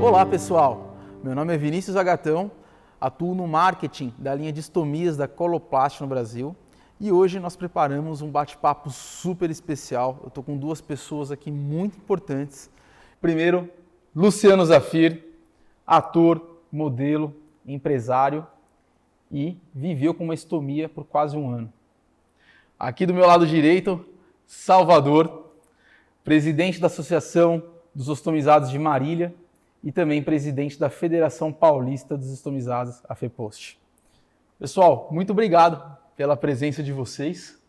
Olá pessoal, meu nome é Vinícius Agatão, atuo no marketing da linha de estomias da Coloplast no Brasil e hoje nós preparamos um bate-papo super especial. Eu estou com duas pessoas aqui muito importantes. Primeiro, Luciano Zafir, ator, modelo, empresário e viveu com uma estomia por quase um ano. Aqui do meu lado direito, Salvador, presidente da Associação dos Ostomizados de Marília e também presidente da Federação Paulista dos Ostomizados, a FEPOST. Pessoal, muito obrigado pela presença de vocês.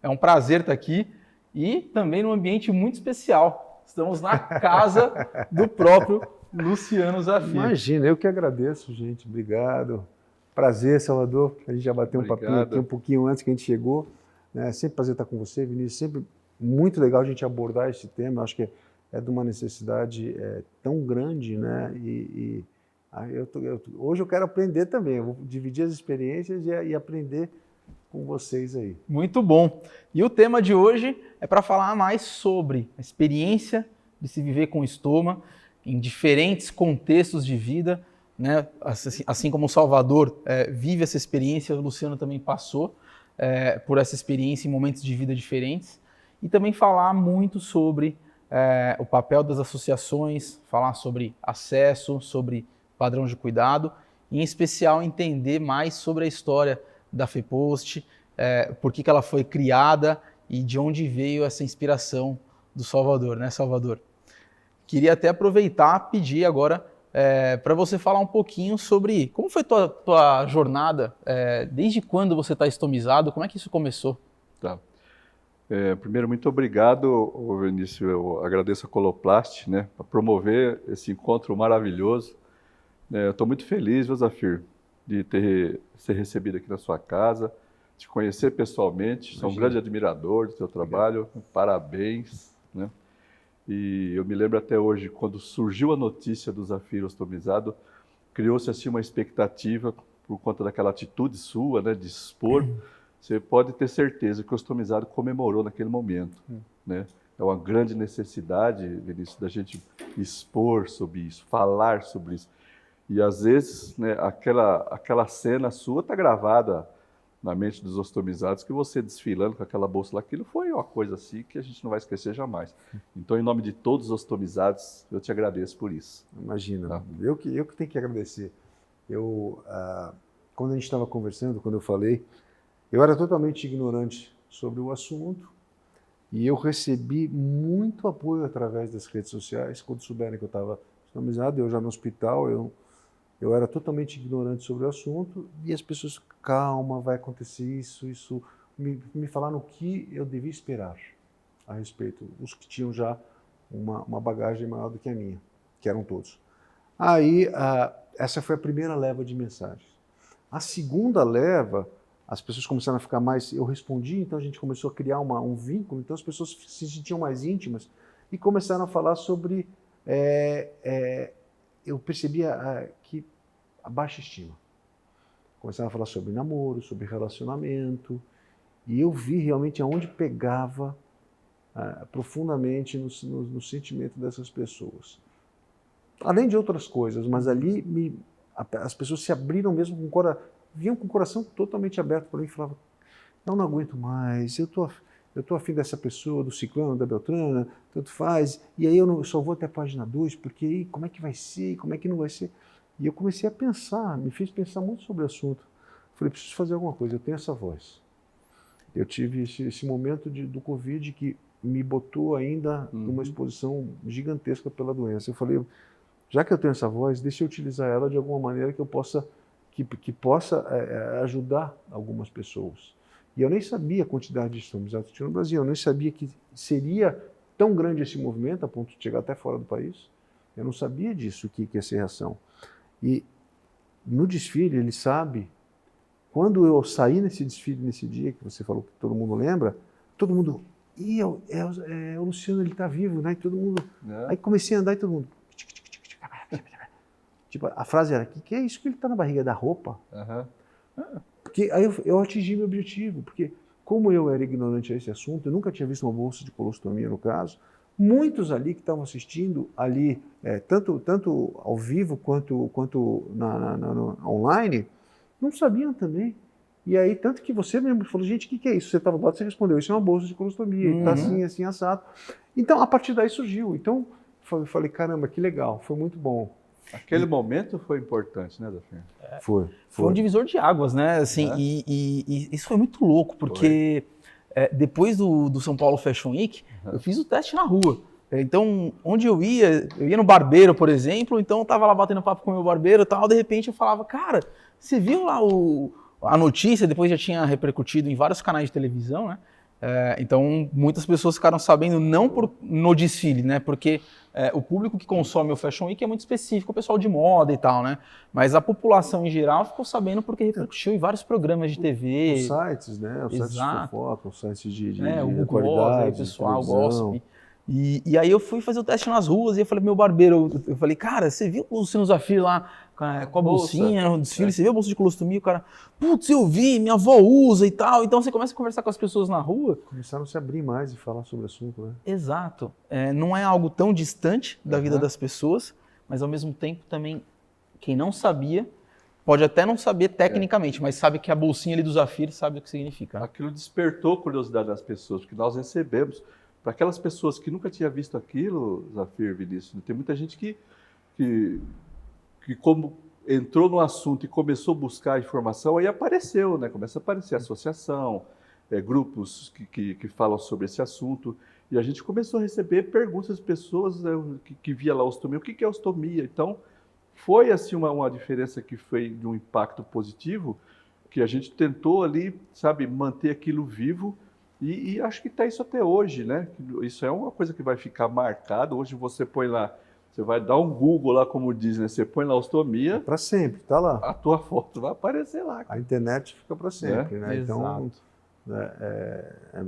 É um prazer estar aqui e também num ambiente muito especial. Estamos na casa do próprio Luciano Zafir. Imagina, eu que agradeço, gente. Obrigado. Prazer, Salvador. A gente já bateu um papinho aqui um pouquinho antes que a gente chegou. É sempre prazer estar com você, Vinícius. Sempre muito legal a gente abordar esse tema. Eu acho que é de uma necessidade tão grande, né? Hoje eu quero aprender também. Eu vou dividir as experiências e aprender com vocês aí. Muito bom. E o tema de hoje é para falar mais sobre a experiência de se viver com estoma em diferentes contextos de vida, né? Assim como o Salvador vive essa experiência, o Luciano também passou por essa experiência em momentos de vida diferentes. E também falar muito sobre o papel das associações, falar sobre acesso, sobre padrão de cuidado, e em especial entender mais sobre a história da FEPOST, por que ela foi criada e de onde veio essa inspiração do Salvador, né, Salvador? Queria até aproveitar e pedir agora para você falar um pouquinho sobre como foi tua jornada, desde quando você está estomizado, como é que isso começou? Tá. Primeiro, muito obrigado, Vinícius. Eu agradeço a Coloplast, né, por promover esse encontro maravilhoso. Eu estou muito feliz, Zafir, de ser recebido aqui na sua casa, te conhecer pessoalmente. Imagina. Sou um grande admirador do teu trabalho. Obrigado. Parabéns. Né? E eu me lembro até hoje, quando surgiu a notícia do Zafir ostomizado, criou-se assim uma expectativa por conta daquela atitude sua, né, de expor. Você pode ter certeza que o ostomizado comemorou naquele momento. Né? É uma grande necessidade, Vinícius, da gente expor sobre isso, falar sobre isso. E às vezes, né, aquela cena sua está gravada na mente dos ostomizados, que você desfilando com aquela bolsa lá, aquilo foi uma coisa assim que a gente não vai esquecer jamais. Então, em nome de todos os ostomizados, eu te agradeço por isso. Imagina, tá? eu que tenho que agradecer. Quando a gente estava conversando, quando eu falei, eu era totalmente ignorante sobre o assunto e eu recebi muito apoio através das redes sociais. Quando souberam que eu estava ostomizado, eu já no hospital, eu era totalmente ignorante sobre o assunto e as pessoas, calma, vai acontecer isso, me falaram o que eu devia esperar a respeito, os que tinham já uma bagagem maior do que a minha, que eram todos. Aí, essa foi a primeira leva de mensagens. A segunda leva, as pessoas começaram a ficar mais... Eu respondi, então a gente começou a criar um vínculo, então as pessoas se sentiam mais íntimas e começaram a falar sobre... eu percebia que a baixa estima. Começaram a falar sobre namoro, sobre relacionamento, e eu vi realmente aonde pegava profundamente no sentimento dessas pessoas. Além de outras coisas, mas ali as pessoas se abriram mesmo vinham com o coração totalmente aberto para mim e falavam, não aguento mais, eu tô afim dessa pessoa, do ciclano, da beltrana, tanto faz, e aí eu só vou até a página 2, porque aí como é que vai ser, como é que não vai ser? E eu comecei a pensar, me fez pensar muito sobre o assunto. Falei, preciso fazer alguma coisa, eu tenho essa voz. Eu tive esse momento do Covid que me botou ainda numa exposição gigantesca pela doença. Eu falei, já que eu tenho essa voz, deixa eu utilizar ela de alguma maneira que eu possa ajudar algumas pessoas. E eu nem sabia a quantidade de estomizados que tinha no Brasil, eu nem sabia que seria tão grande esse movimento, a ponto de chegar até fora do país. Eu não sabia disso, o que ia ser reação. E no desfile, ele sabe, quando eu saí nesse desfile, nesse dia, que você falou que todo mundo lembra, todo mundo, o Luciano, ele está vivo, né? E todo mundo... Aí comecei a andar e todo mundo... Tipo, a frase era, que é isso que ele está na barriga da roupa? Porque aí eu atingi meu objetivo, porque como eu era ignorante a esse assunto, eu nunca tinha visto uma bolsa de colostomia no caso, Muitos ali que estavam assistindo ali, tanto ao vivo quanto online, não sabiam também. E aí, tanto que você mesmo falou, gente, o que é isso? Você estava do lado, você respondeu, isso é uma bolsa de colostomia, está assim, assim, assado. Então, a partir daí surgiu. Então, eu falei, caramba, que legal, foi muito bom. Aquele momento foi importante, né, Zafir? Foi um divisor de águas, né? Assim, e isso foi muito louco, porque depois do São Paulo Fashion Week, eu fiz o teste na rua. Então, onde eu ia no barbeiro, por exemplo, então eu tava lá batendo papo com o meu barbeiro e tal, de repente eu falava, cara, você viu lá a notícia, depois já tinha repercutido em vários canais de televisão, né? Então, muitas pessoas ficaram sabendo não no desfile, né? Porque o público que consome o Fashion Week é muito específico, o pessoal de moda e tal, né? Mas a população em geral ficou sabendo porque repercutiu em vários programas de TV. Os sites, né? Os sites de fofoca, os sites de o qualidade, o pessoal, o gossip. E aí eu fui fazer o teste nas ruas e eu falei pro meu barbeiro, eu falei, cara, você viu o Luciano Zafir lá com a bolsinha no desfile, você viu a bolsa de colostomia? O cara, putz, eu vi, minha avó usa e tal. Então você começa a conversar com as pessoas na rua. Começaram a se abrir mais e falar sobre o assunto, né? Exato. Não é algo tão distante da vida das pessoas, mas ao mesmo tempo também, quem não sabia, pode até não saber tecnicamente, mas sabe que a bolsinha ali do Zafir sabe o que significa. Aquilo despertou a curiosidade das pessoas, porque nós recebemos. Para aquelas pessoas que nunca tinham visto aquilo, Zafir, Vinícius, tem muita gente que como entrou no assunto e começou a buscar a informação, aí apareceu, né? Começa a aparecer associação, grupos que falam sobre esse assunto, e a gente começou a receber perguntas de pessoas que via lá ostomia, o que é ostomia? Então, foi assim uma diferença que foi de um impacto positivo, que a gente tentou ali, sabe, manter aquilo vivo, e acho que está isso até hoje, né? Isso é uma coisa que vai ficar marcado. Hoje você põe lá, você vai dar um Google lá, como diz, né? Você põe lá ostomia. Para sempre, tá lá. A tua foto vai aparecer lá. A internet fica para sempre, né? Então,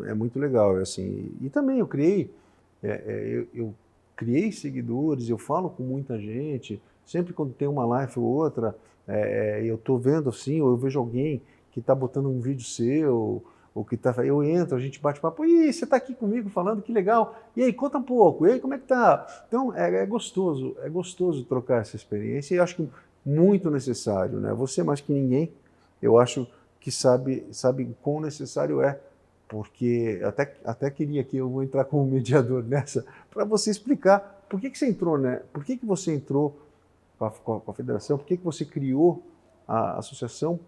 é muito legal, assim. E também eu criei seguidores, eu falo com muita gente. Sempre quando tem uma live ou outra, eu estou vendo assim, ou eu vejo alguém que está botando um vídeo seu, ou que eu entro, a gente bate papo, e você está aqui comigo falando, que legal, e aí, conta um pouco, e aí, como é que tá? Então, é gostoso trocar essa experiência, e eu acho que muito necessário, né? Você mais que ninguém, eu acho que sabe quão necessário é, porque até queria que eu vou entrar como mediador nessa, para você explicar por que você entrou, né? Por que você entrou com a federação, por que você criou a associação.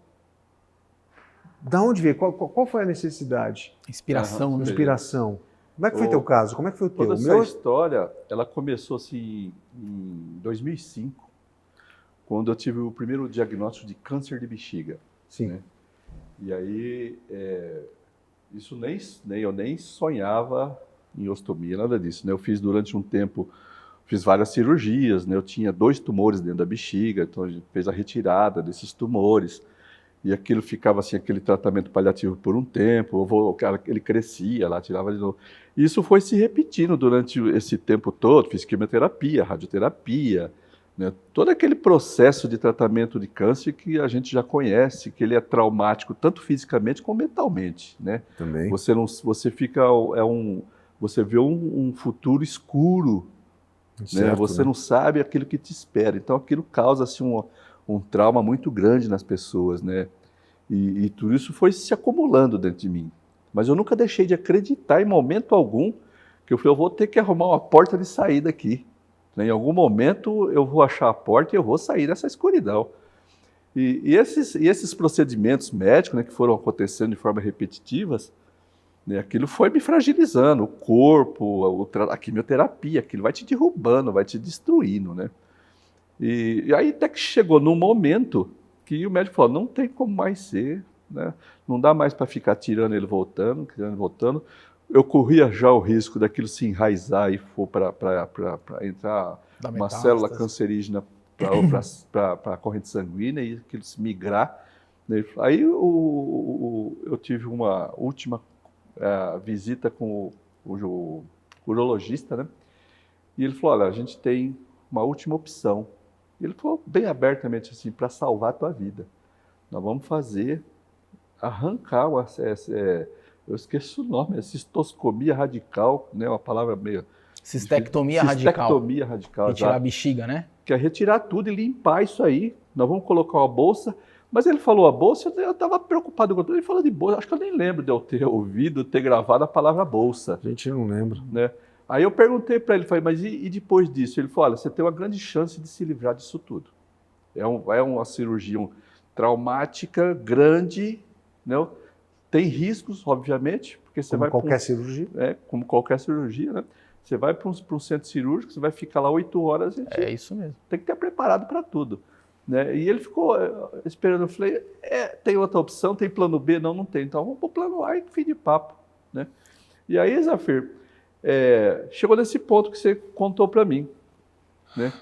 Da onde veio? Qual foi a necessidade? Inspiração, né? Inspiração. Como é que foi teu caso? Como é que foi o teu? Toda essa história, ela começou assim em 2005, quando eu tive o primeiro diagnóstico de câncer de bexiga. Sim. Né? E aí, isso eu nem sonhava em ostomia, nada disso. Né? Eu fiz durante um tempo, fiz várias cirurgias, né? Eu tinha 2 tumores dentro da bexiga, então a gente fez a retirada desses tumores. E aquilo ficava assim, aquele tratamento paliativo por um tempo, ele crescia lá, tirava de novo. E isso foi se repetindo durante esse tempo todo, fiz quimioterapia, radioterapia, né? Todo aquele processo de tratamento de câncer que a gente já conhece, que ele é traumático tanto fisicamente como mentalmente, né? Também. Você fica, você vê um futuro escuro, certo, né? Você não sabe aquilo que te espera, então aquilo causa assim um trauma muito grande nas pessoas, né? E tudo isso foi se acumulando dentro de mim. Mas eu nunca deixei de acreditar em momento algum que eu vou ter que arrumar uma porta de saída aqui. Em algum momento eu vou achar a porta e eu vou sair dessa escuridão. E esses procedimentos médicos, né, que foram acontecendo de forma repetitivas, né, aquilo foi me fragilizando, o corpo, a quimioterapia, aquilo vai te derrubando, vai te destruindo, né? E aí até que chegou num momento que o médico falou, não tem como mais ser, né? Não dá mais para ficar tirando ele voltando. Eu corria já o risco daquilo se enraizar e for para entrar uma célula cancerígena para a corrente sanguínea e aquilo se migrar. Né? Aí eu tive uma última visita com o urologista, né? E ele falou, olha, a gente tem uma última opção. Ele falou bem abertamente assim, para salvar a tua vida. Nós vamos arrancar, eu esqueço o nome, cistoscomia radical, né, uma palavra meio Cistectomia radical. Cistectomia radical, Retirar a exato. bexiga, né? Que é retirar tudo e limpar isso aí. Nós vamos colocar uma bolsa. Mas ele falou a bolsa, eu estava preocupado com tudo. Ele falou de bolsa, acho que eu nem lembro de eu ter ouvido, ter gravado a palavra bolsa. A gente não lembra. Né? Aí eu perguntei para ele, falei, mas e depois disso? Ele falou, olha, você tem uma grande chance de se livrar disso tudo. É uma cirurgia traumática, grande, né? Tem riscos, obviamente, porque você Como vai qualquer cirurgia. como qualquer cirurgia, né? Você vai para um centro cirúrgico, você vai ficar lá 8 horas e É isso mesmo. tem que estar preparado para tudo. Né? E ele ficou esperando. Eu falei, tem outra opção? Tem plano B? Não, não tem. Então vamos para o plano A e fim de papo. Né? E aí, Zafir, chegou nesse ponto que você contou para mim. Né?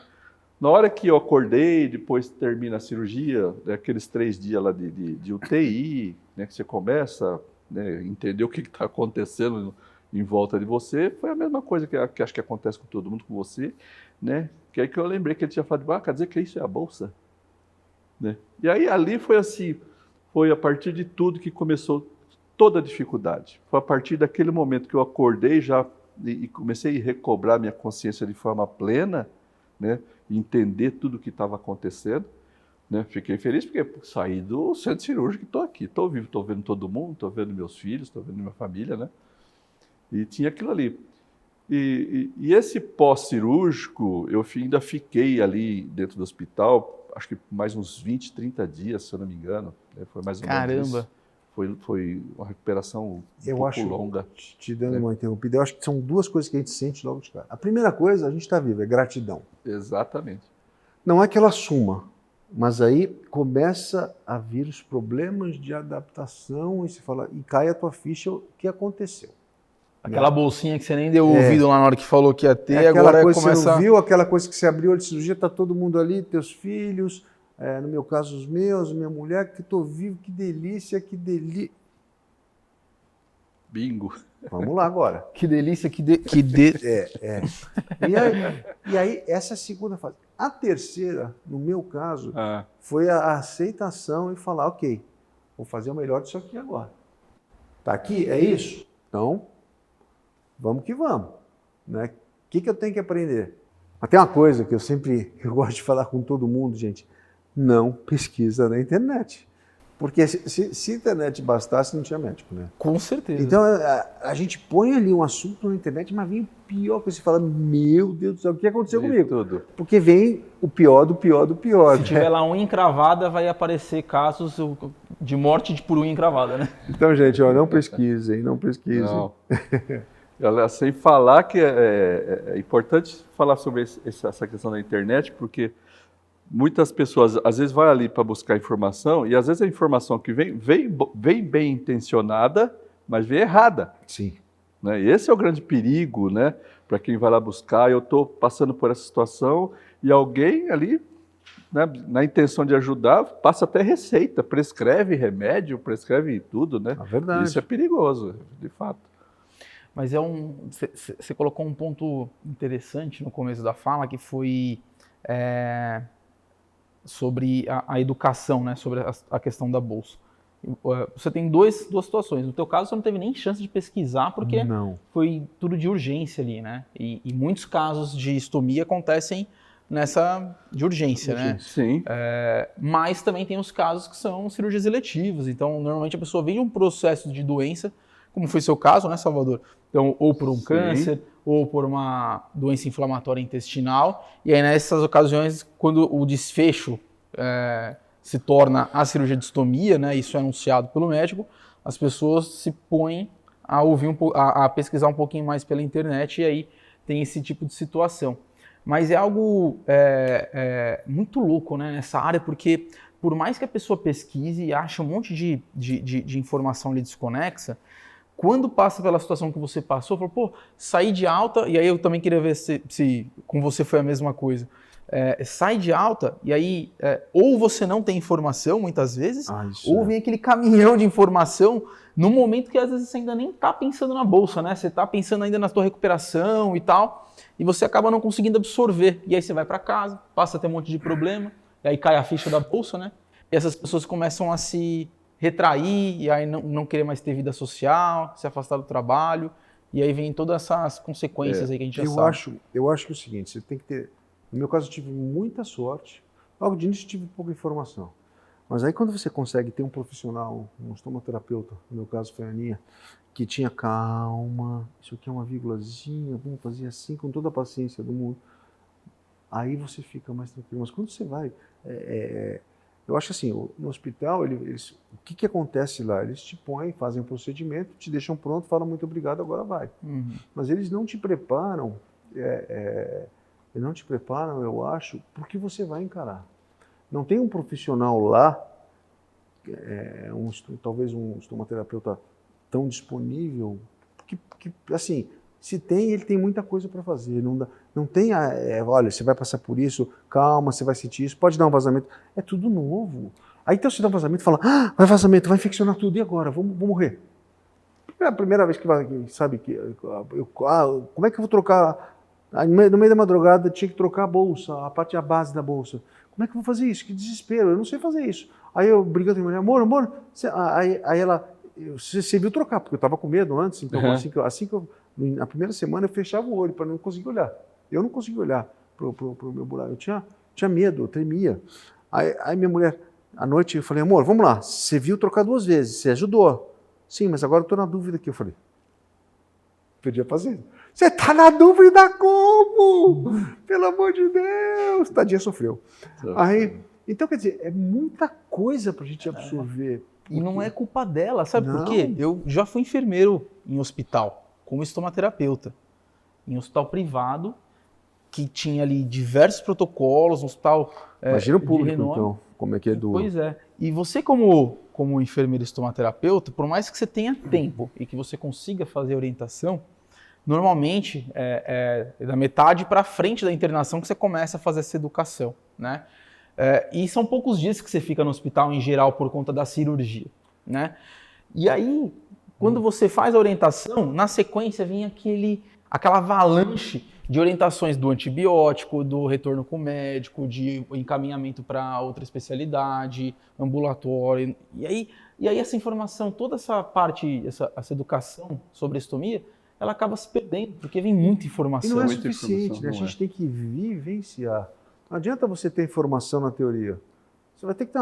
Na hora que eu acordei, depois termina a cirurgia, aqueles 3 dias lá de UTI, né, que você começa, né, entender o que está acontecendo em volta de você, foi a mesma coisa que acho que acontece com todo mundo, com você. Né? Que aí que eu lembrei que ele tinha falado, quer dizer que isso é a bolsa? Né? E aí ali foi assim, foi a partir de tudo que começou toda a dificuldade. Foi a partir daquele momento que eu acordei já e comecei a recobrar minha consciência de forma plena, né? Entender tudo o que estava acontecendo. Né? Fiquei feliz porque saí do centro cirúrgico e estou aqui. Estou vivo, estou vendo todo mundo, estou vendo meus filhos, estou vendo minha família. Né? E tinha aquilo ali. E esse pós-cirúrgico, eu ainda fiquei ali dentro do hospital, acho que mais uns 20, 30 dias, se eu não me engano. Né? Foi mais ou menos isso. Foi uma recuperação pouco longa. Te dando uma interrompida, eu acho que são 2 coisas que a gente sente logo de cara. A primeira coisa, a gente está vivo, é gratidão. Exatamente. Não é que ela suma, mas aí começa a vir os problemas de adaptação e se fala, e cai a tua ficha, o que aconteceu. Aquela bolsinha que você nem deu ouvido lá na hora que falou que ia ter, aquela agora coisa começa... que você não viu, aquela coisa que você abriu de cirurgia, está todo mundo ali, teus filhos, no meu caso os meus, minha mulher, que estou vivo, que delícia, que delícia. Bingo. Vamos lá agora. Que delícia, E aí, essa é a segunda fase. A terceira, no meu caso, Ah, foi a aceitação e falar, ok, vou fazer o melhor disso aqui agora. Tá aqui? É isso? Então, vamos que vamos. Né? O que eu tenho que aprender? Mas tem uma coisa que eu gosto de falar com todo mundo, gente. Não pesquisa na internet. Porque se a internet bastasse, não tinha médico, né? Com certeza. Então, a gente põe ali um assunto na internet, mas vem o pior, que você fala, meu Deus do céu, o que aconteceu comigo? tudo. Porque vem o pior do pior do pior. Se né? tiver lá unha encravada, vai aparecer casos de morte por unha encravada, né? Então, gente, ó, não pesquisem, não pesquisem. Não. Olha, sem falar que é importante falar sobre essa questão da internet, porque muitas pessoas, às vezes, vai ali para buscar informação e, às vezes, a informação que vem bem intencionada, mas vem errada. Sim. Né? E esse é o grande perigo, né? Para quem vai lá buscar. Eu estou passando por essa situação e alguém ali, né, na intenção de ajudar, passa até receita, prescreve remédio, prescreve tudo, né? É verdade. Isso é perigoso, de fato. Mas você colocou um ponto interessante no começo da fala, que foi sobre a educação, né? Sobre a questão da bolsa. Você tem duas situações. No teu caso, você não teve nem chance de pesquisar, porque foi tudo de urgência ali, né? E muitos casos de estomia acontecem nessa de urgência, né? Sim. Mas também tem os casos que são cirurgias eletivas. Então, normalmente a pessoa vem de um processo de doença, como foi seu caso, né, Salvador? Então, ou por um câncer, ou por uma doença inflamatória intestinal. E aí, nessas ocasiões, quando o desfecho se torna a cirurgia de estomia, né, isso é anunciado pelo médico, as pessoas se põem a ouvir a pesquisar um pouquinho mais pela internet e aí tem esse tipo de situação. Mas é algo muito louco, né, nessa área, porque por mais que a pessoa pesquise e ache um monte de informação ali desconexa, quando passa pela situação que você passou, fala, pô, saí de alta, e aí eu também queria ver se com você foi a mesma coisa. Sai de alta, e aí ou você não tem informação, muitas vezes, ou vem aquele caminhão de informação no momento que às vezes você ainda nem está pensando na bolsa, né? Você está pensando ainda na sua recuperação e tal, e você acaba não conseguindo absorver. E aí você vai para casa, passa a ter um monte de problema, e aí cai a ficha da bolsa, né? E essas pessoas começam a se retrair, e aí não querer mais ter vida social, se afastar do trabalho, E aí vem todas essas consequências aí que a gente já sabe. Eu acho que é o seguinte, você tem que ter... No meu caso, eu tive muita sorte. Logo de início, tive pouca informação. Mas aí, quando você consegue ter um profissional, um estomaterapeuta, no meu caso foi a Aninha, que tinha calma, isso aqui é uma vírgulazinha, vamos fazer assim, com toda a paciência do mundo. Aí você fica mais tranquilo. Mas quando você vai... eu acho assim, no hospital, o que acontece lá? Eles te põem, fazem um procedimento, te deixam pronto, falam muito obrigado, agora vai. Uhum. Mas eles não te preparam, eu acho, porque você vai encarar. Não tem um profissional lá, talvez um estomaterapeuta tão disponível, que assim, se tem, ele tem muita coisa para fazer. Não tem, olha, você vai passar por isso, calma, você vai sentir isso, pode dar um vazamento. É tudo novo. Aí então você dá um vazamento e fala, vai vazamento, vai infeccionar tudo, e agora? Vou morrer. É a primeira vez que sabe, como é que eu vou trocar? No meio da madrugada tinha que trocar a bolsa, a base da bolsa. Como é que eu vou fazer isso? Que desespero, eu não sei fazer isso. Aí eu brigando com a mulher, amor, aí ela, você viu trocar, porque eu estava com medo antes, então na primeira semana eu fechava o olho para não conseguir olhar. Eu não conseguia olhar pro meu buraco, eu tinha medo, eu tremia. Aí minha mulher, à noite eu falei, amor, vamos lá, você viu trocar 2 vezes, você ajudou. Sim, mas agora eu estou na dúvida aqui. Eu falei, podia fazer. Você está na dúvida como? Pelo amor de Deus. Tadinha sofreu. Aí, então, quer dizer, é muita coisa para a gente absorver. E não é culpa dela, sabe por Não. quê? Eu já fui enfermeiro em hospital, como estomaterapeuta. Em hospital privado, que tinha ali diversos protocolos, um hospital Imagina o de público, renome. então, como é que é duro. Pois é. E você, como enfermeiro estomaterapeuta, por mais que você tenha tempo e que você consiga fazer orientação, normalmente é da metade para frente da internação que você começa a fazer essa educação, né? E são poucos dias que você fica no hospital em geral por conta da cirurgia, né? E aí, quando você faz a orientação, na sequência vem aquela avalanche de orientações do antibiótico, do retorno com o médico, de encaminhamento para outra especialidade, ambulatório. E aí essa informação, toda essa parte, essa educação sobre estomia, ela acaba se perdendo, porque vem muita informação. E não é Muita suficiente, informação, né? A não gente tem que vivenciar. Não adianta você ter informação na teoria. Você vai ter que ter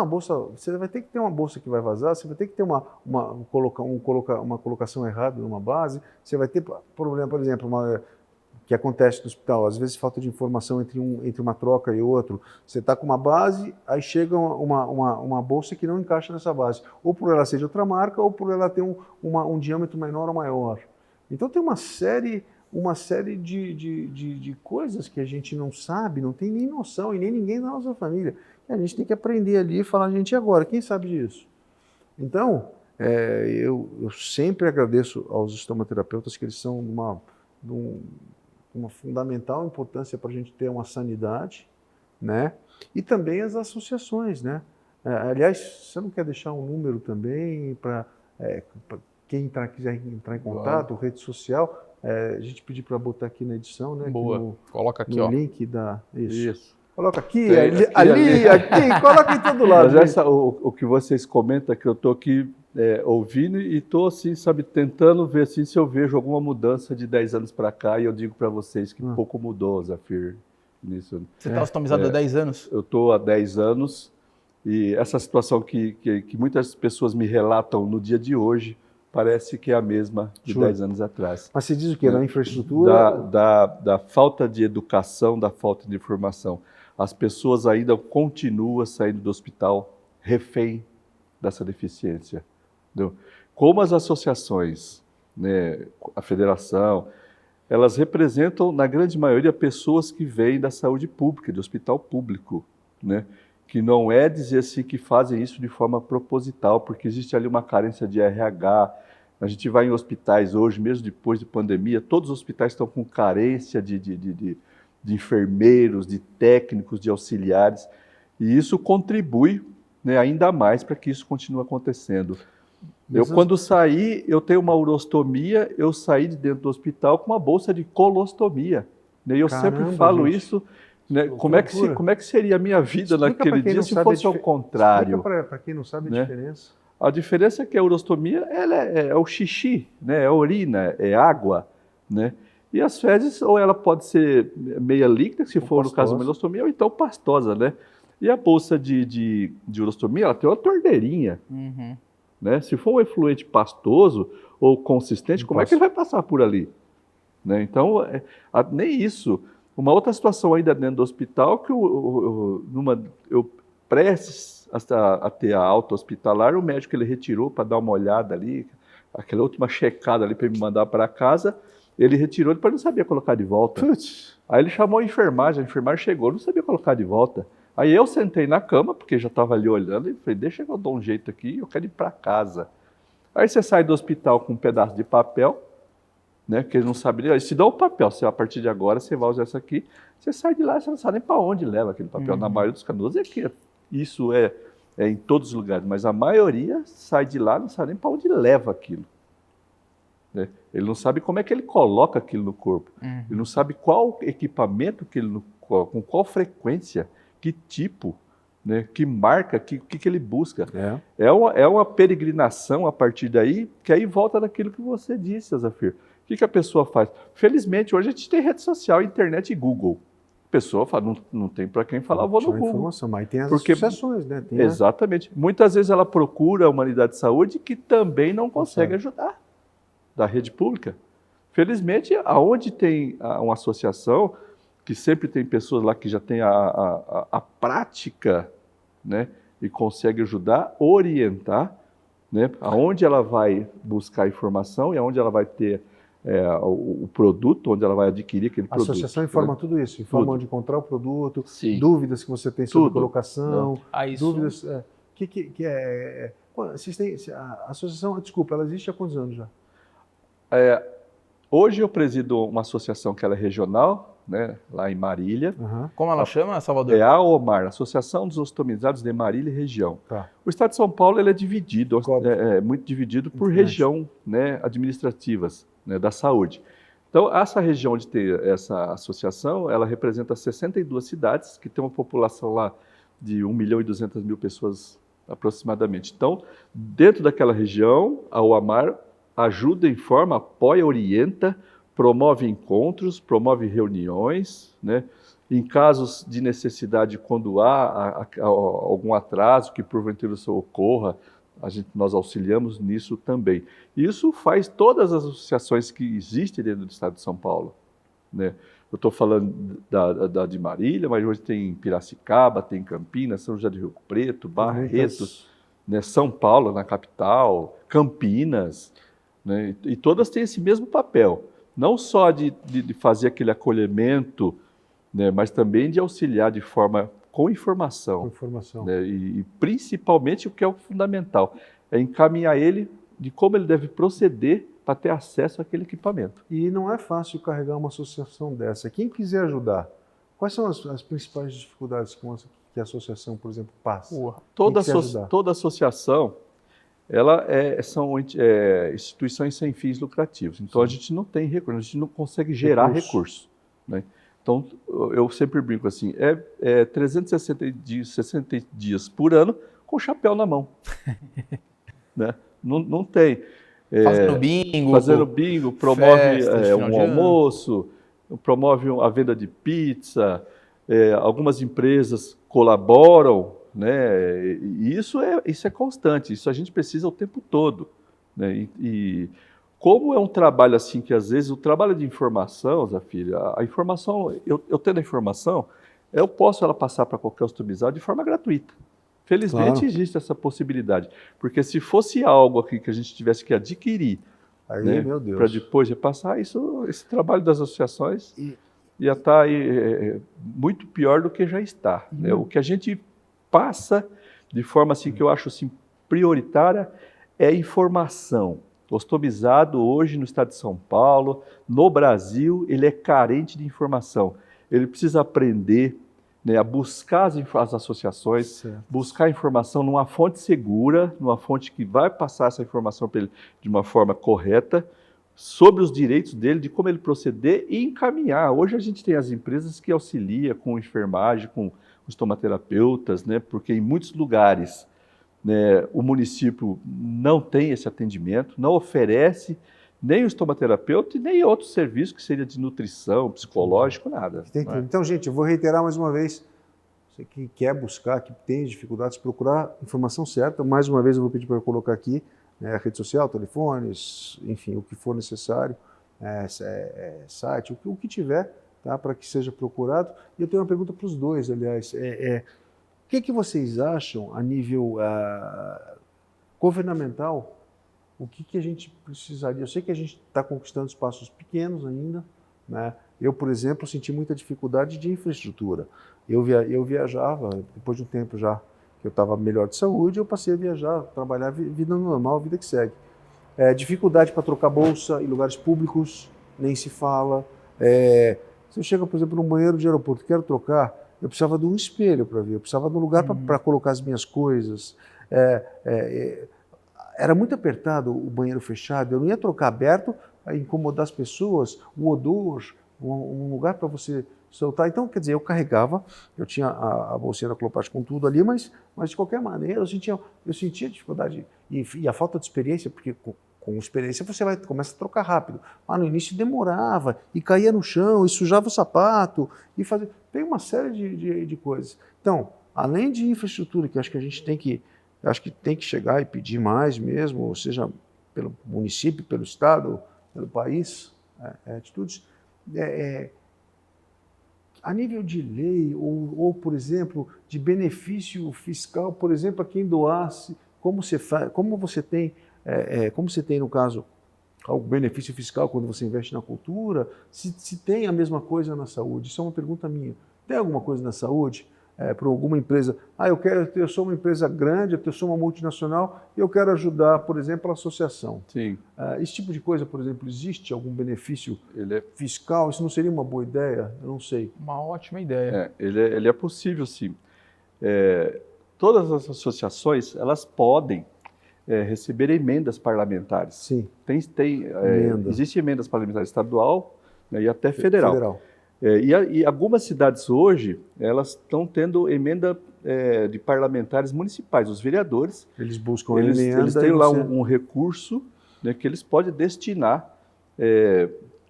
uma bolsa que vai vazar, você vai ter que ter uma colocação errada numa base, você vai ter problema, por exemplo, que acontece no hospital, às vezes falta de informação entre uma troca e outro. Você está com uma base, aí chega uma bolsa que não encaixa nessa base, ou por ela ser de outra marca, ou por ela ter um diâmetro menor ou maior. Então tem uma série de coisas que a gente não sabe, não tem nem noção, e nem ninguém da nossa família. E a gente tem que aprender ali e falar, gente, e agora? Quem sabe disso? Então, eu sempre agradeço aos estomaterapeutas, que eles são uma fundamental importância para a gente ter uma sanidade, né? E também as associações, né? Aliás, você não quer deixar um número também para quem quiser entrar em contato, rede social, a gente pedir para botar aqui na edição, né? Boa, coloca aqui, no ó. link da... Isso. Coloca aqui, Tem, aqui, coloca em todo lado. Mas o que vocês comentam, que eu estou aqui ouvindo e estou, assim, sabe, tentando ver assim, se eu vejo alguma mudança de 10 anos para cá, e eu digo para vocês que pouco mudou, Zafir, nisso. Você está ostomizado há 10 anos? Eu estou há 10 anos e essa situação que muitas pessoas me relatam no dia de hoje parece que é a mesma de 10 anos atrás. Mas você diz o quê? Da infraestrutura? Da falta de educação, da falta de informação. As pessoas ainda continuam saindo do hospital refém dessa deficiência. Entendeu? Como as associações, né, a federação, elas representam, na grande maioria, pessoas que vêm da saúde pública, de hospital público, né? Que não é dizer assim que fazem isso de forma proposital, porque existe ali uma carência de RH. A gente vai em hospitais hoje, mesmo depois de pandemia, todos os hospitais estão com carência de enfermeiros, de técnicos, de auxiliares, e isso contribui, né, ainda mais para que isso continue acontecendo. Quando saí, eu tenho uma urostomia, eu saí de dentro do hospital com uma bolsa de colostomia. Né, e eu sempre falo isso, né, como é que seria a minha vida naquele dia se fosse ao contrário? Explica para quem não sabe a diferença. A diferença é que a urostomia ela é o xixi, né, é a urina, é água. né? E as fezes, ou ela pode ser meia líquida, se for no caso de uma urostomia, ou então pastosa, né? E a bolsa de urostomia, ela tem uma torneirinha, né? Se for um efluente pastoso ou consistente, como é que ele vai passar por ali? Né? Então, nem isso. Uma outra situação ainda dentro do hospital, que eu prestes a ter a alta hospitalar, o médico ele retirou para dar uma olhada ali, aquela última checada ali para me mandar para casa, ele retirou para não saber colocar de volta. Putz. Aí ele chamou a enfermagem chegou, não sabia colocar de volta. Aí eu sentei na cama, porque já estava ali olhando, e falei, deixa eu dar um jeito aqui, eu quero ir para casa. Aí você sai do hospital com um pedaço de papel, né, que ele não sabe, eles te dão o papel, a partir de agora você vai usar isso aqui, você sai de lá, você não sabe nem para onde leva aquele papel. Na maioria dos casos é que isso é em todos os lugares, mas a maioria sai de lá, não sabe nem para onde leva aquilo. Né? Ele não sabe como é que ele coloca aquilo no corpo, ele não sabe qual equipamento, com qual frequência, que tipo, né, que marca, que ele busca. É uma peregrinação a partir daí, que aí volta daquilo que você disse, Zafir. O que a pessoa faz? Felizmente, hoje a gente tem rede social, internet e Google. A pessoa fala, não tem para quem falar, vou no Google. Informação, mas tem as associações, né? Exatamente. Muitas vezes ela procura a humanidade de saúde que também não consegue ajudar da rede pública. Felizmente, aonde tem uma associação, que sempre tem pessoas lá que já têm a prática, né, e consegue ajudar, orientar, né, aonde ela vai buscar informação e aonde ela vai ter o produto, onde ela vai adquirir aquele produto. A associação informa tudo isso, informa onde encontrar o produto, Sim. dúvidas que você tem sobre colocação, isso... dúvidas... Vocês têm, a associação, desculpa, ela existe há quantos anos já? Hoje eu presido uma associação que ela é regional, né, lá em Marília. Como ela chama, Salvador? É a AOMAR, Associação dos Ostomizados de Marília e Região. O estado de São Paulo ele é dividido, muito dividido por região, né, administrativas, né, da saúde. Então, essa região onde tem essa associação, ela representa 62 cidades, que tem uma população lá de 1.200.000 pessoas aproximadamente. Então, dentro daquela região, a AOMAR ajuda, informa, apoia, orienta, promove encontros, promove reuniões, né? Em casos de necessidade, quando há algum atraso que porventura ocorra, nós auxiliamos nisso também. Isso faz todas as associações que existem dentro do estado de São Paulo, né? Eu estou falando de Marília, mas hoje tem Piracicaba, tem Campinas, São José do Rio Preto, Barretos, né? São Paulo, na capital, Campinas, né? E todas têm esse mesmo papel. Não só de fazer aquele acolhimento, né, mas também de auxiliar com informação. Né, e principalmente o que é o fundamental, é encaminhar ele de como ele deve proceder para ter acesso àquele equipamento. E não é fácil carregar uma associação dessa. Quem quiser ajudar, quais são as principais dificuldades que a associação, por exemplo, passa? Toda associação, são instituições sem fins lucrativos. Então, a gente não tem recurso, a gente não consegue gerar recurso. Né? Então, eu sempre brinco assim, 360 dias por ano com o chapéu na mão. Né? Não tem. Fazendo bingo, promove um almoço, promove a venda de pizza, algumas empresas colaboram, né? E isso é constante, isso a gente precisa o tempo todo. Né? E como é um trabalho assim que às vezes o trabalho de informação, Zafir, a informação, eu tendo a informação, eu posso ela passar para qualquer customizado de forma gratuita. Felizmente existe essa possibilidade, porque se fosse algo aqui que a gente tivesse que adquirir, né, para depois repassar, esse trabalho das associações ia estar aí, muito pior do que já está. Né? O que a gente passa de forma assim que eu acho assim, prioritária é informação. O ostomizado hoje no estado de São Paulo, no Brasil, ele é carente de informação. Ele precisa aprender, né, a buscar as associações, buscar informação numa fonte segura, numa fonte que vai passar essa informação para ele de uma forma correta, sobre os direitos dele, de como ele proceder e encaminhar. Hoje a gente tem as empresas que auxiliam com enfermagem, com os tomaterapeutas, né, porque em muitos lugares, né, o município não tem esse atendimento, não oferece nem o estomaterapeuta e nem outro serviço que seria de nutrição, psicológico, nada. Entendi. Então, gente, eu vou reiterar mais uma vez. Você que quer buscar, que tem dificuldades, procurar informação certa. Mais uma vez eu vou pedir para eu colocar aqui, né, a rede social, telefones, enfim, o que for necessário, site, o que tiver, tá, para que seja procurado. E eu tenho uma pergunta para os dois, aliás. O que vocês acham a nível governamental? O que a gente precisaria? Eu sei que a gente está conquistando espaços pequenos ainda, né? Eu, por exemplo, senti muita dificuldade de infraestrutura. Eu viajava, depois de um tempo já que eu estava melhor de saúde, eu passei a viajar, trabalhar, vida normal, vida que segue. Dificuldade para trocar bolsa em lugares públicos, nem se fala. Se eu chego, por exemplo, num banheiro de aeroporto, quero trocar, eu precisava de um espelho para ver, eu precisava de um lugar para colocar as minhas coisas. Era muito apertado o banheiro fechado, eu não ia trocar aberto, a incomodar as pessoas, o odor, um lugar para você soltar. Então, quer dizer, eu carregava, eu tinha a bolsinha da Coloplast com tudo ali, mas de qualquer maneira eu sentia dificuldade e a falta de experiência, porque com experiência você começa a trocar rápido. Mas no início demorava, e caía no chão, e sujava o sapato, e fazia... Tem uma série de coisas. Então, além de infraestrutura, que acho que a gente tem que chegar e pedir mais mesmo, seja pelo município, pelo estado, pelo país, atitudes. A nível de lei, ou, por exemplo, de benefício fiscal, por exemplo, a quem doasse, como você tem, no caso, algum benefício fiscal quando você investe na cultura, se tem a mesma coisa na saúde. Isso é uma pergunta minha. Tem alguma coisa na saúde? Para alguma empresa, eu sou uma empresa grande, eu sou uma multinacional e eu quero ajudar, por exemplo, a associação. Sim. Esse tipo de coisa, por exemplo, existe algum benefício fiscal? Isso não seria uma boa ideia? Eu não sei. Uma ótima ideia. Ele é possível, sim. Todas as associações, elas podem receber emendas parlamentares. Sim. Existem emendas parlamentares estadual, né, e até federal. E algumas cidades hoje, elas estão tendo emenda de parlamentares municipais, os vereadores. Eles buscam eles têm lá um recurso, né, que eles podem destinar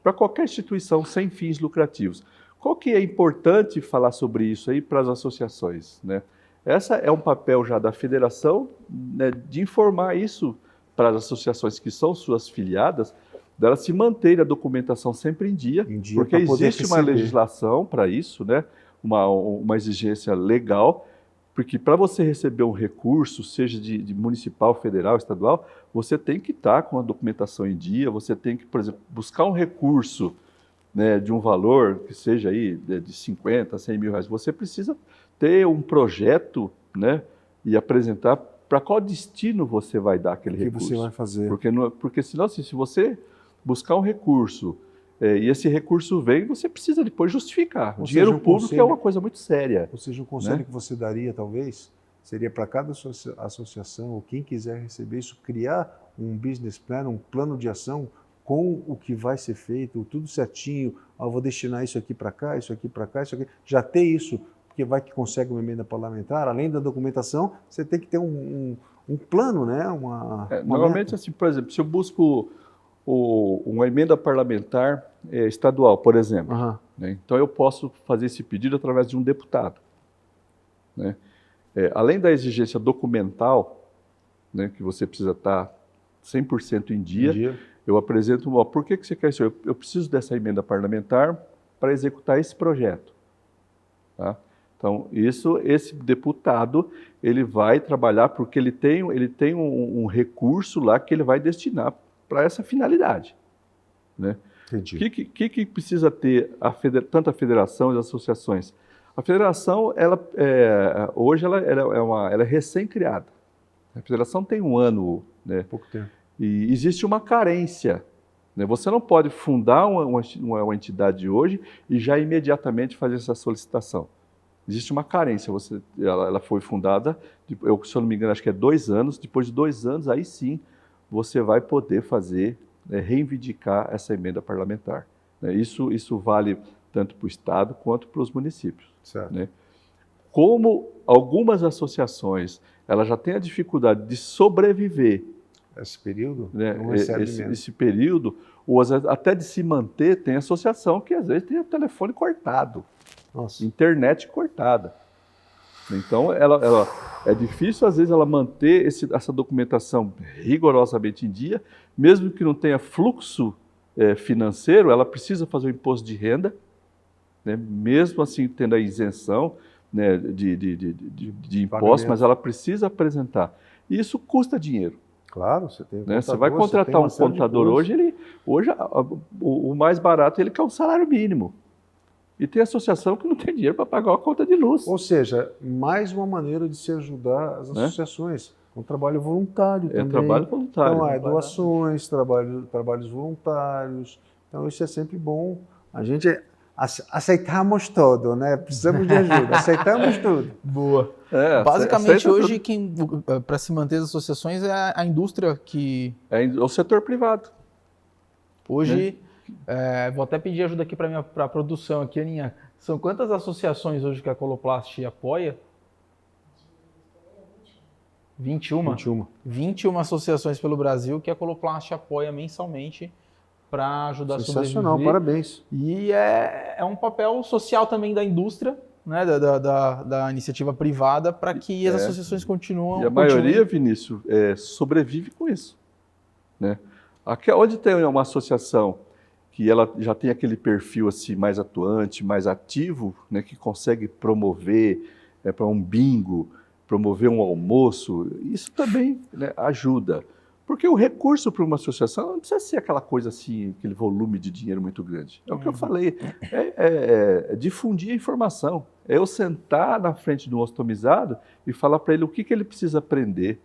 para qualquer instituição sem fins lucrativos. Qual que é importante falar sobre isso aí para as associações, né? Essa é um papel já da federação, né, de informar isso para as associações que são suas filiadas, delas se manter a documentação sempre em dia porque existe uma legislação para isso, né? Uma exigência legal, porque para você receber um recurso, seja de municipal, federal, estadual, você tem que estar com a documentação em dia, você tem que, por exemplo, buscar um recurso, né, de um valor que seja aí de 50, 100 mil reais. Você precisa ter um projeto, né, e apresentar para qual destino você vai dar aquele recurso. O que você vai fazer. Porque senão, assim, se você buscar um recurso e esse recurso vem, você precisa depois justificar. O dinheiro público é uma coisa muito séria. Ou seja, um conselho, né, que você daria, talvez, seria para cada associação, ou quem quiser receber isso, criar um business plan, um plano de ação com o que vai ser feito, tudo certinho. Eu vou destinar isso aqui para cá, isso aqui para cá, isso aqui. Já ter isso, porque vai que consegue uma emenda parlamentar, além da documentação, você tem que ter um plano, né? Normalmente, assim, por exemplo, se eu busco uma emenda parlamentar estadual, por exemplo, né? Então eu posso fazer esse pedido através de um deputado, né? Além da exigência documental, né, que você precisa estar 100% em dia, eu apresento por que você quer isso? Eu preciso dessa emenda parlamentar para executar esse projeto, tá? Então, esse deputado, ele vai trabalhar porque ele tem um recurso lá que ele vai destinar para essa finalidade, né? Entendi. O que precisa ter tanto a federação e as associações? A federação, hoje ela é recém-criada. A federação tem um ano, né? Pouco tempo. E existe uma carência, né? Você não pode fundar uma entidade hoje e já imediatamente fazer essa solicitação. Existe uma carência. Ela foi fundada, se eu não me engano, acho que 2 anos. Depois de 2 anos, aí sim, você vai poder fazer, reivindicar essa emenda parlamentar, né? Isso vale tanto para o Estado quanto para os municípios. Certo. Né? Como algumas associações elas já têm a dificuldade de sobreviver esse período, né? não recebe mesmo. Esse período, ou às vezes, até de se manter, tem associação que às vezes tem o telefone cortado, Nossa. internet cortada. Então, é difícil, às vezes, ela manter essa documentação rigorosamente em dia, mesmo que não tenha fluxo financeiro, ela precisa fazer o imposto de renda, né? Mesmo assim tendo a isenção, né, de impostos, mas ela precisa apresentar. E isso custa dinheiro. Claro, você tem Né? Você vai contratar um contador hoje, o mais barato ele quer um salário mínimo. E tem associação que não tem dinheiro para pagar a conta de luz. Ou seja, mais uma maneira de se ajudar as associações. Um trabalho voluntário também. Trabalho voluntário. Então, doações, trabalhos voluntários. Então, isso é sempre bom. A gente aceitamos tudo, né? Precisamos de ajuda. Aceitamos tudo. Boa. Basicamente, hoje, para se manter as associações, é a indústria que... É o setor privado. Hoje, vou até pedir ajuda aqui para a produção, aqui, Aninha. São quantas associações hoje que a Coloplast apoia? 21? 21 associações pelo Brasil que a Coloplast apoia mensalmente para ajudar a sobreviver. Sensacional, parabéns. E é um papel social também da indústria, né, da iniciativa privada, para que as associações continuem. E a maioria, Vinícius, sobrevive com isso. Né? Onde tem uma associação que ela já tem aquele perfil assim, mais atuante, mais ativo, né, que consegue promover para um bingo, promover um almoço, isso também, né, ajuda. Porque o recurso para uma associação não precisa ser aquela coisa assim, aquele volume de dinheiro muito grande. É o que eu falei, é difundir a informação. É eu sentar na frente do ostomizado e falar para ele o que ele precisa aprender.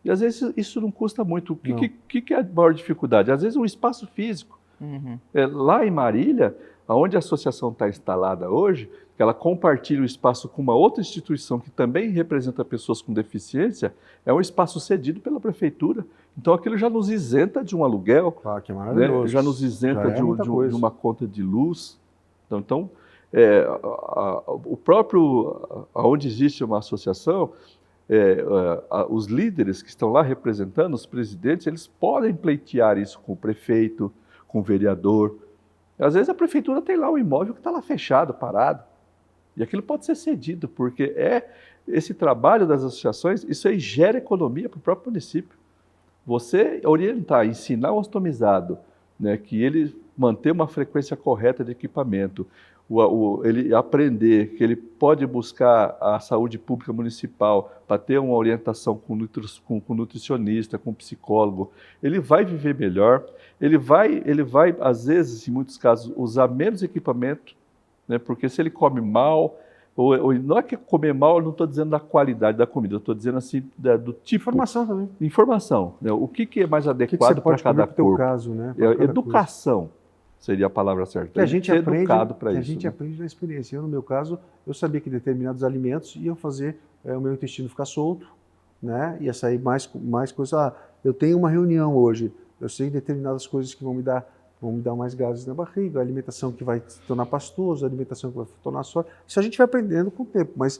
E às vezes isso não custa muito. O que é a maior dificuldade? Às vezes um espaço físico. Lá em Marília, onde a associação está instalada hoje, que ela compartilha o espaço com uma outra instituição que também representa pessoas com deficiência, é um espaço cedido pela prefeitura. Então aquilo já nos isenta de um aluguel, claro, que é maravilhoso. Né? Já nos isenta de uma conta de luz. Então o próprio, onde existe uma associação, os líderes que estão lá representando, os presidentes, eles podem pleitear isso com o prefeito, com o vereador. Às vezes a prefeitura tem lá um imóvel que está lá fechado, parado. E aquilo pode ser cedido, porque esse trabalho das associações, isso aí gera economia para o próprio município. Você orientar, ensinar o ostomizado, né, que ele manter uma frequência correta de equipamento, ele aprender que ele pode buscar a saúde pública municipal para ter uma orientação com nutricionista, com psicólogo, ele vai viver melhor, ele vai, às vezes, em muitos casos, usar menos equipamento, né, porque se ele come mal, ou não é que comer mal, eu não estou dizendo da qualidade da comida, eu estou dizendo assim, do tipo... Informação também. Informação, né, o que é mais adequado para cada corpo. Teu caso, né, educação. Seria a palavra certa. Que a gente educado para isso. A gente aprende na experiência. No meu caso, eu sabia que determinados alimentos iam fazer o meu intestino ficar solto, né? Ia sair mais coisa. Eu tenho uma reunião hoje, eu sei determinadas coisas que vão me dar mais gases na barriga, a alimentação que vai se tornar pastoso, a alimentação que vai se tornar sólida. Isso a gente vai aprendendo com o tempo, mas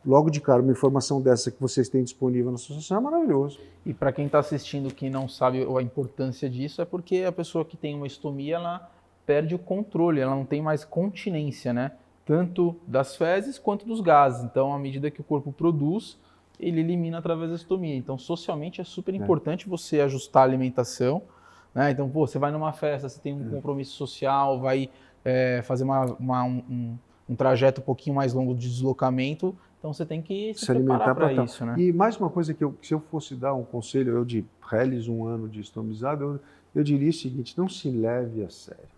logo de cara, uma informação dessa que vocês têm disponível na associação é maravilhoso. E para quem está assistindo que não sabe a importância disso, é porque a pessoa que tem uma estomia, ela perde o controle, ela não tem mais continência, né? Tanto das fezes quanto dos gases. Então, à medida que o corpo produz, ele elimina através da estomia. Então, socialmente é super importante você ajustar a alimentação, né? Então, você vai numa festa, você tem um compromisso social, vai fazer um trajeto um pouquinho mais longo de deslocamento, então você tem que se preparar para isso, né? E mais uma coisa que se eu fosse dar um conselho, eu de reles 1 ano de estomizado, eu diria o seguinte: não se leve a sério.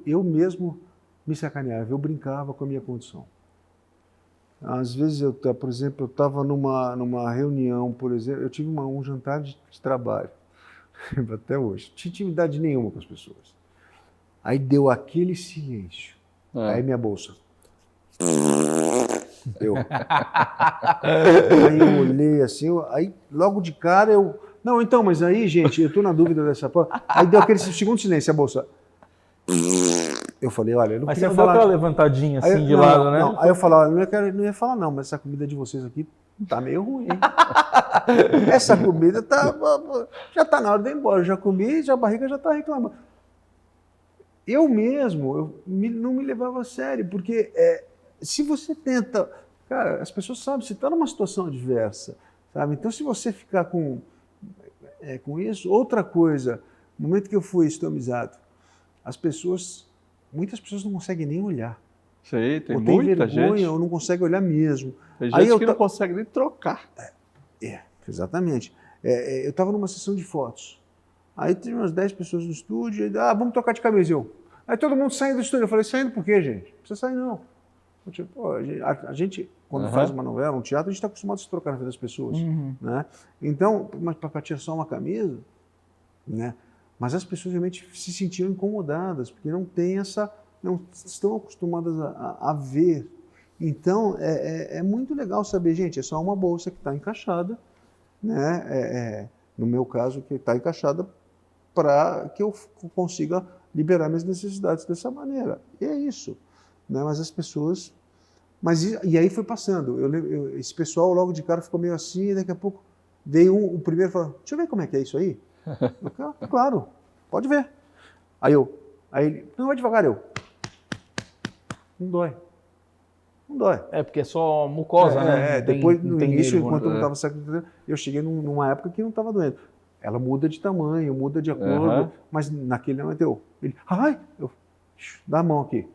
Eu mesmo me sacaneava, eu brincava com a minha condição. Às vezes, por exemplo, eu estava numa reunião, por exemplo, eu tive um jantar de trabalho, até hoje, não tinha intimidade nenhuma com as pessoas. Aí deu aquele silêncio, aí minha bolsa. Aí eu olhei assim, aí logo de cara não, então, mas aí, gente, eu tô na dúvida dessa parte. Aí deu aquele segundo silêncio, a bolsa. Eu falei, olha, eu não queria falar. Mas você não deu aquela levantadinha assim de lado, né? Não. Aí eu falei, olha, não ia falar não, mas essa comida de vocês aqui tá meio ruim, hein? essa comida já está na hora de ir embora. Eu já comi, já a barriga já está reclamando. Eu mesmo, não me levava a sério, porque se você tenta... Cara, as pessoas sabem, você está numa situação adversa, sabe? Então, se você ficar com isso... Outra coisa, no momento que eu fui estomizado, muitas pessoas não conseguem nem olhar. Sei, tem ou muita vergonha, gente. ou não consegue olhar mesmo. Tem gente que não consegue nem trocar. Exatamente. Eu estava numa sessão de fotos. Aí tinha umas 10 pessoas no estúdio, e vamos trocar de camisa. Aí todo mundo saindo do estúdio. Eu falei, saindo por quê, gente? Não precisa sair, não. Pô, a gente, quando faz uma novela, um teatro, a gente está acostumado a se trocar na vida das pessoas. Né? Então, para tirar só uma camisa, né? Mas as pessoas realmente se sentiam incomodadas, porque não estão acostumadas a ver. Então, é muito legal saber, gente, é só uma bolsa que está encaixada, né? No meu caso, que está encaixada para que eu consiga liberar minhas necessidades dessa maneira. E é isso. Né? Mas as pessoas... E aí foi passando. Esse pessoal logo de cara ficou meio assim, e daqui a pouco veio o primeiro e falou, deixa eu ver como é que é isso aí. Eu, claro, pode ver. Aí ele, não, vai devagar, não dói. Não dói. Porque é só mucosa, né? Depois, no início, nervo, enquanto eu não estava eu cheguei numa época que não estava doendo. Ela muda de tamanho, muda de acordo, mas naquele momento ele, dá a mão aqui.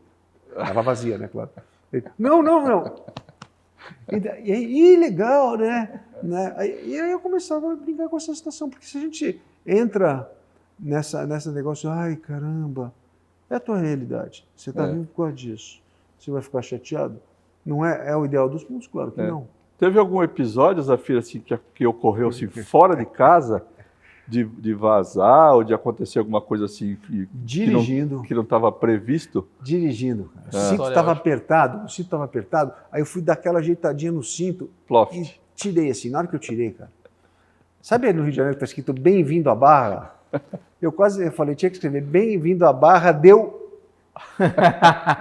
Estava vazia, né, claro. Ele, não. E legal, né? E aí eu começava a brincar com essa situação, porque se a gente entra nessa negócio, ai, caramba, é a tua realidade. Você está vivo por causa disso. Você vai ficar chateado? Não é o ideal dos mundos? Claro que não. Teve algum episódio, Zafira, assim, que ocorreu assim, fora de casa, de vazar ou de acontecer alguma coisa assim que não estava previsto? Dirigindo. O cinto estava apertado, aí eu fui dar aquela ajeitadinha no cinto e tirei assim. Na hora que eu tirei, cara, sabe no Rio de Janeiro que está escrito Bem-vindo à Barra? Eu falei, tinha que escrever Bem-vindo à Barra, deu...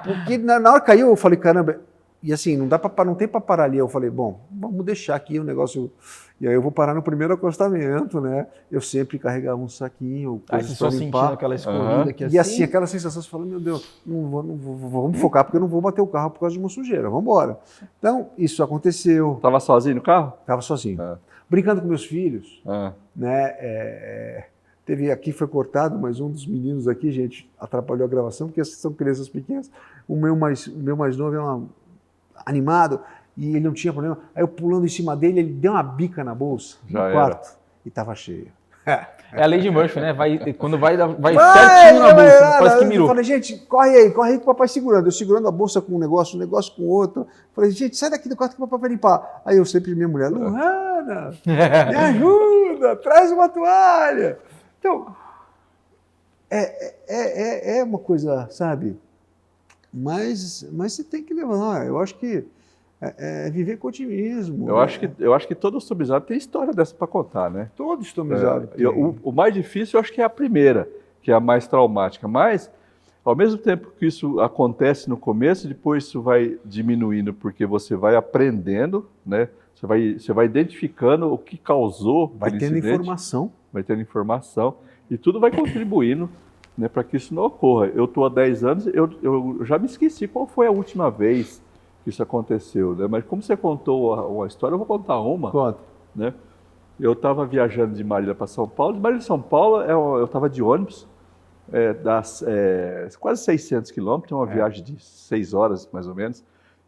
Porque na hora que caiu, eu falei, caramba... E assim, não tem para parar ali. Eu falei, bom, vamos deixar aqui o negócio. E aí eu vou parar no primeiro acostamento, né? Eu sempre carregava um saquinho, coisas para limpar. Sentindo aquela escorrida aqui assim. E assim, aquela sensação, você fala, meu Deus, não vou, vamos focar, porque eu não vou bater o carro por causa de uma sujeira, vamos embora. Então, isso aconteceu. Estava sozinho no carro? Estava sozinho. Brincando com meus filhos, né? Aqui foi cortado, mas um dos meninos aqui, gente, atrapalhou a gravação, porque são crianças pequenas. O meu mais novo é animado, e ele não tinha problema. Aí eu pulando em cima dele, ele deu uma bica na bolsa, no quarto, e estava cheio. É a lei de Murphy, né? Quando vai certinho na bolsa, parece que mirou. Eu falei, gente, corre aí que o papai segurando. Eu segurando a bolsa com um negócio com outro. Eu falei, gente, sai daqui do quarto que o papai vai limpar. Aí eu sempre, minha mulher, Luana, me ajuda, traz uma toalha. Então, é uma coisa, sabe? Mas você tem que levar. Eu acho que viver com otimismo. Eu acho que todo estomizado tem história dessa para contar, né? Todo estomizado. O mais difícil, eu acho que é a primeira, que é a mais traumática. Mas, ao mesmo tempo que isso acontece no começo, depois isso vai diminuindo, porque você vai aprendendo, né? Você vai identificando o que causou. Vai tendo informação. Vai tendo informação. E tudo vai contribuindo, né, para que isso não ocorra. Eu estou há 10 anos, eu já me esqueci qual foi a última vez que isso aconteceu, né? Mas como você contou uma história, eu vou contar uma. Conta. Né? Eu estava viajando de Marília para São Paulo. De Marília para São Paulo, eu estava de ônibus, quase 600 quilômetros, uma viagem de 6 horas, mais ou menos.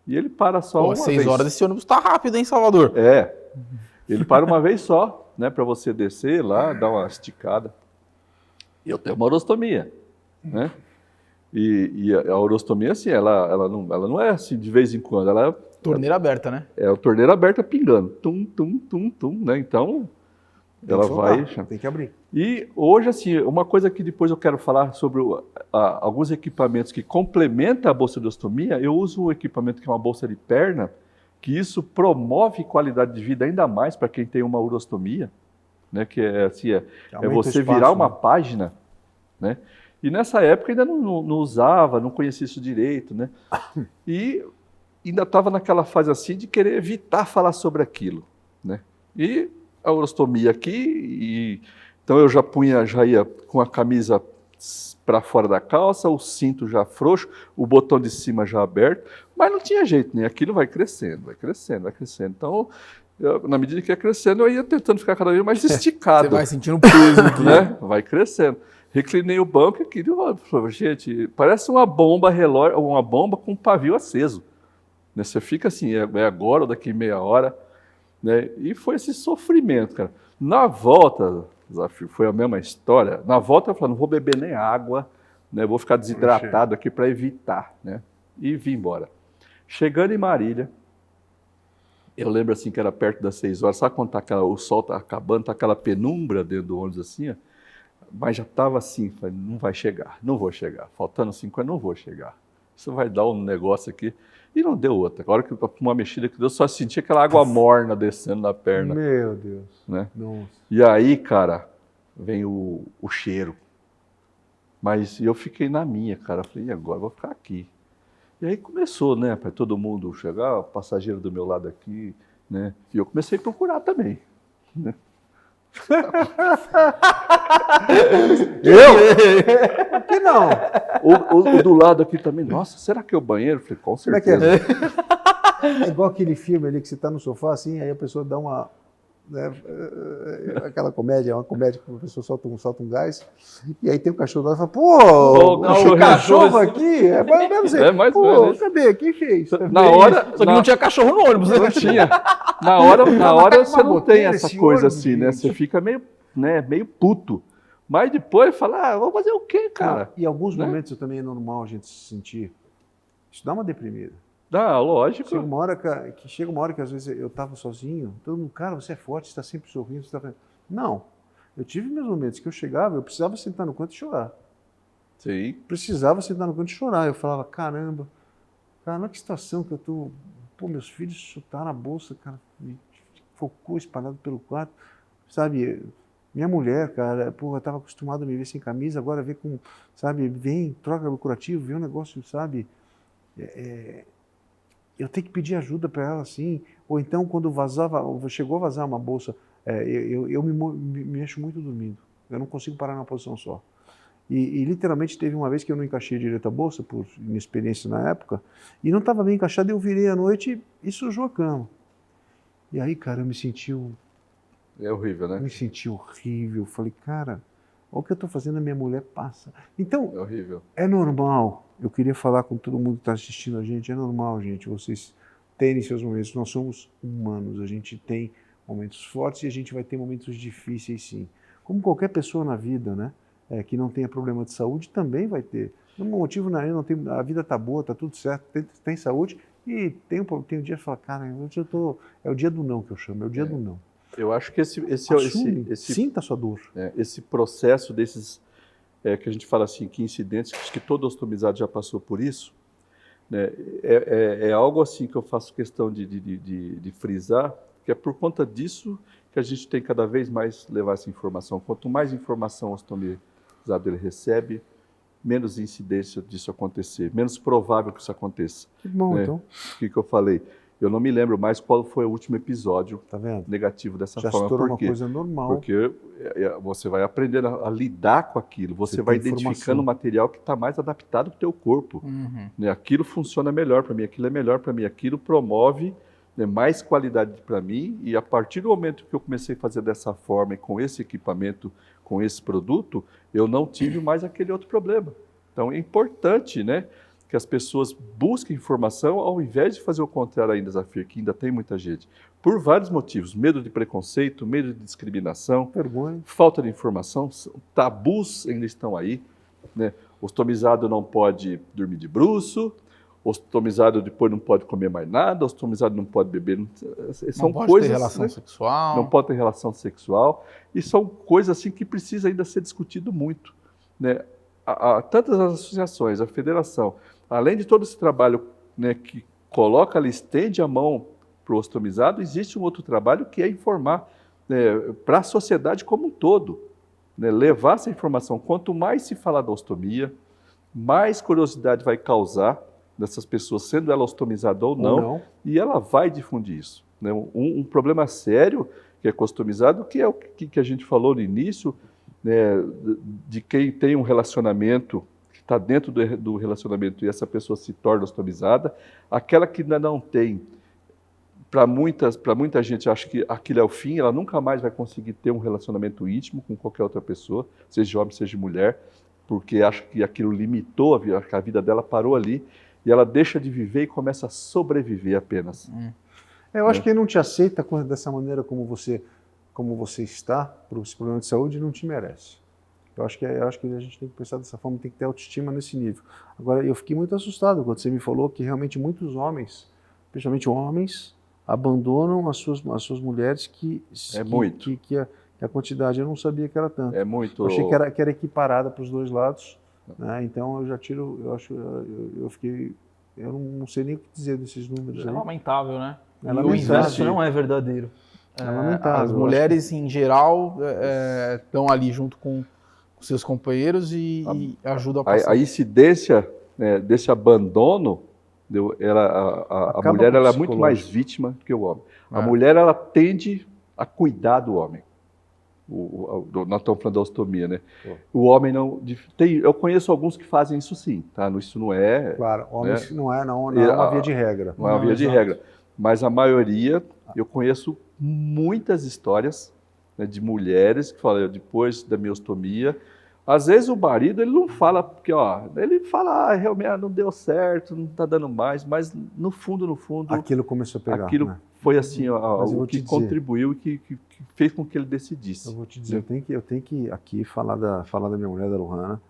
E ele para só uma 6 vez. horas, esse ônibus está rápido, hein, Salvador? Ele para uma vez só, né, para você descer lá, dar uma esticada. E eu tenho uma urostomia, né? E a urostomia, assim, ela não é assim de vez em quando, ela... Torneira aberta, né? É a torneira aberta pingando, né? Então, ela vai... Tem que abrir. E hoje, assim, uma coisa que depois eu quero falar sobre alguns equipamentos que complementam a bolsa de ostomia, eu uso um equipamento que é uma bolsa de perna, que isso promove qualidade de vida ainda mais para quem tem uma urostomia, né? Que é assim, você virar uma página, né? E nessa época ainda não usava, não conhecia isso direito, né? E ainda estava naquela fase assim de querer evitar falar sobre aquilo, né? E a urostomia aqui, então eu já ia com a camisa para fora da calça, o cinto já frouxo, o botão de cima já aberto, mas não tinha jeito, né? Aquilo vai crescendo, vai crescendo, vai crescendo. Então, na medida que ia crescendo, eu ia tentando ficar cada vez mais esticado. Você vai sentindo peso aqui. Né? Vai crescendo. Reclinei o banco e aquilo, gente, parece uma bomba relógio, uma bomba com um pavio aceso. Né? Você fica assim, é agora ou daqui meia hora. Né? E foi esse sofrimento, cara. Na volta, desafio, foi a mesma história. Na volta eu falei, não vou beber nem água, né? Vou ficar desidratado aqui para evitar. Né? E vim embora. Chegando em Marília, eu lembro assim que era perto das 6 horas, sabe quando o sol está acabando, está aquela penumbra dentro do ônibus assim, ó? Mas já estava assim, falei, não vai chegar, não vou chegar, faltando 50, não vou chegar. Isso vai dar um negócio aqui. E não deu outra. A hora que uma mexida que deu, só senti aquela água morna descendo na perna. Meu Deus. Né? Nossa. E aí, cara, vem o cheiro. Mas eu fiquei na minha, cara. Falei, e agora? Vou ficar aqui. E aí começou, né, para todo mundo chegar, o passageiro do meu lado aqui, né? E eu comecei a procurar também. Né? Eu? Por que não? O do lado aqui também, nossa, será que é o banheiro? Falei, com Como é que é? certeza. É igual aquele filme ali que você está no sofá assim, aí a pessoa dá uma... Né, aquela comédia, uma comédia que a pessoa solta um gás, e aí tem o cachorro lá e fala, pô, o cachorro aqui, é mais ou menos assim, mais pô, ou menos. cadê? Quem fez? Na hora, Só que não tinha cachorro no ônibus, né? não tinha. Na hora você não tem essa esse coisa ônibus, assim, né? gente. Você fica meio puto. Mas depois fala, vou fazer o quê, cara? E em alguns Né? momentos também é normal a gente se sentir, isso dá uma deprimida. Ah, lógico. Chega uma hora que às vezes eu estava sozinho, todo mundo, cara, você é forte, você está sempre sorrindo, você está... Não, eu tive meus momentos que eu chegava, eu precisava sentar no canto e chorar. Sim. Precisava sentar no canto e chorar. Eu falava, caramba, cara, olha que situação que eu tô... Pô, meus filhos chutaram a bolsa, cara, focou espalhado pelo quarto, sabe? Minha mulher, cara, pô, eu estava acostumado a me ver sem camisa, agora vê com, sabe, vem, troca o curativo, vê um negócio, sabe? Eu tenho que pedir ajuda para ela, assim. Ou então, quando chegou a vazar uma bolsa, eu me mexo muito dormindo. Eu não consigo parar numa posição só. E literalmente teve uma vez que eu não encaixei direito a bolsa, por inexperiência na época, e não estava bem encaixado, eu virei à noite e sujou a cama. E aí, cara, eu me senti É horrível, né? horrível. Falei, cara, olha o que eu estou fazendo, a minha mulher passa. Então, É horrível. é normal. Eu queria falar com todo mundo que está assistindo a gente. É normal, gente, vocês terem seus momentos. Nós somos humanos. A gente tem momentos fortes e a gente vai ter momentos difíceis, sim. Como qualquer pessoa na vida, né? Que não tenha problema de saúde, também vai ter. Não tem motivo nenhum, a vida está boa, está tudo certo, tem saúde. E tem um dia que fala, cara, é o dia do não que eu chamo, é o dia do não. Eu acho que Sinta a sua dor. Esse processo desses, que a gente fala assim, que incidentes, acho que todo ostomizado já passou por isso, né? É algo assim que eu faço questão de frisar, que é por conta disso que a gente tem cada vez mais levar essa informação. Quanto mais informação o ostomizado ele recebe, menos incidência disso acontecer, menos provável que isso aconteça. Que bom, né? então. O que eu falei? Eu não me lembro mais qual foi o último episódio Tá vendo? negativo dessa Já forma. se tornou Por uma quê? coisa normal. Porque você vai aprendendo a lidar com aquilo, você Você vai tem identificando informação. o material que está mais adaptado para o teu corpo. Uhum. Né? Aquilo funciona melhor para mim, aquilo é melhor para mim, aquilo promove, né, mais qualidade para mim, e a partir do momento que eu comecei a fazer dessa forma e com esse equipamento, com esse produto, eu não tive mais aquele outro problema. Então é importante, né, que as pessoas busquem informação ao invés de fazer o contrário ainda, Zafir, que ainda tem muita gente. Por vários motivos, medo de preconceito, medo de discriminação, Vergonha. falta de informação, tabus ainda estão aí. Né? Ostomizado não pode dormir de bruço, ostomizado depois não pode comer mais nada, ostomizado não pode beber. São Não pode coisas, ter relação né? sexual. Não pode ter relação sexual, e são coisas assim que precisa ainda ser discutido muito. Né? Tantas as associações, a federação, além de todo esse trabalho, né, que coloca ali, estende a mão para o ostomizado, existe um outro trabalho que é informar, né, para a sociedade como um todo, né, levar essa informação. Quanto mais se falar da ostomia, mais curiosidade vai causar dessas pessoas, sendo ela ostomizada ou não, e ela vai difundir isso. Né? Um problema sério que é customizado, que é o que a gente falou no início, né, de quem tem um relacionamento, que está dentro do relacionamento e essa pessoa se torna customizada, aquela que ainda não tem. Para muita gente, acha que aquilo é o fim, ela nunca mais vai conseguir ter um relacionamento íntimo com qualquer outra pessoa, seja homem, seja mulher, porque acha que aquilo limitou que a vida dela parou ali, e ela deixa de viver e começa a sobreviver apenas. Eu acho que ele não te aceita dessa maneira como você está, por esse problema de saúde, não te merece. Eu acho que a gente tem que pensar dessa forma, tem que ter autoestima nesse nível. Agora, eu fiquei muito assustado quando você me falou que realmente muitos homens, principalmente homens, abandonam as suas mulheres que a quantidade, eu não sabia que era tanto. É muito. Eu achei que era equiparada para os dois lados, né? Então eu já tiro, eu não sei nem o que dizer desses números. É lamentável, né? É E o lamentável. inverso não é verdadeiro. É lamentável. As mulheres, em geral, estão ali junto com seus companheiros e ajudam a passar. A incidência, né, desse abandono, a mulher ela é muito mais vítima do que o homem. A mulher ela tende a cuidar do homem. Nós estamos falando da ostomia, né? O homem não... eu conheço alguns que fazem isso sim, tá? Isso não é... Claro, homens, né? não é uma via de regra. Não é uma via de regra. Mas a maioria, eu conheço muitas histórias, né, de mulheres que falam, depois da minha ostomia, às vezes o marido ele não fala, porque ele fala, realmente não deu certo, não está dando mais, mas no fundo, aquilo começou a pegar. Aquilo, né? foi assim, o que contribuiu e que fez com que ele decidisse. Eu vou te dizer, eu tenho que aqui falar da minha mulher, da Lohana,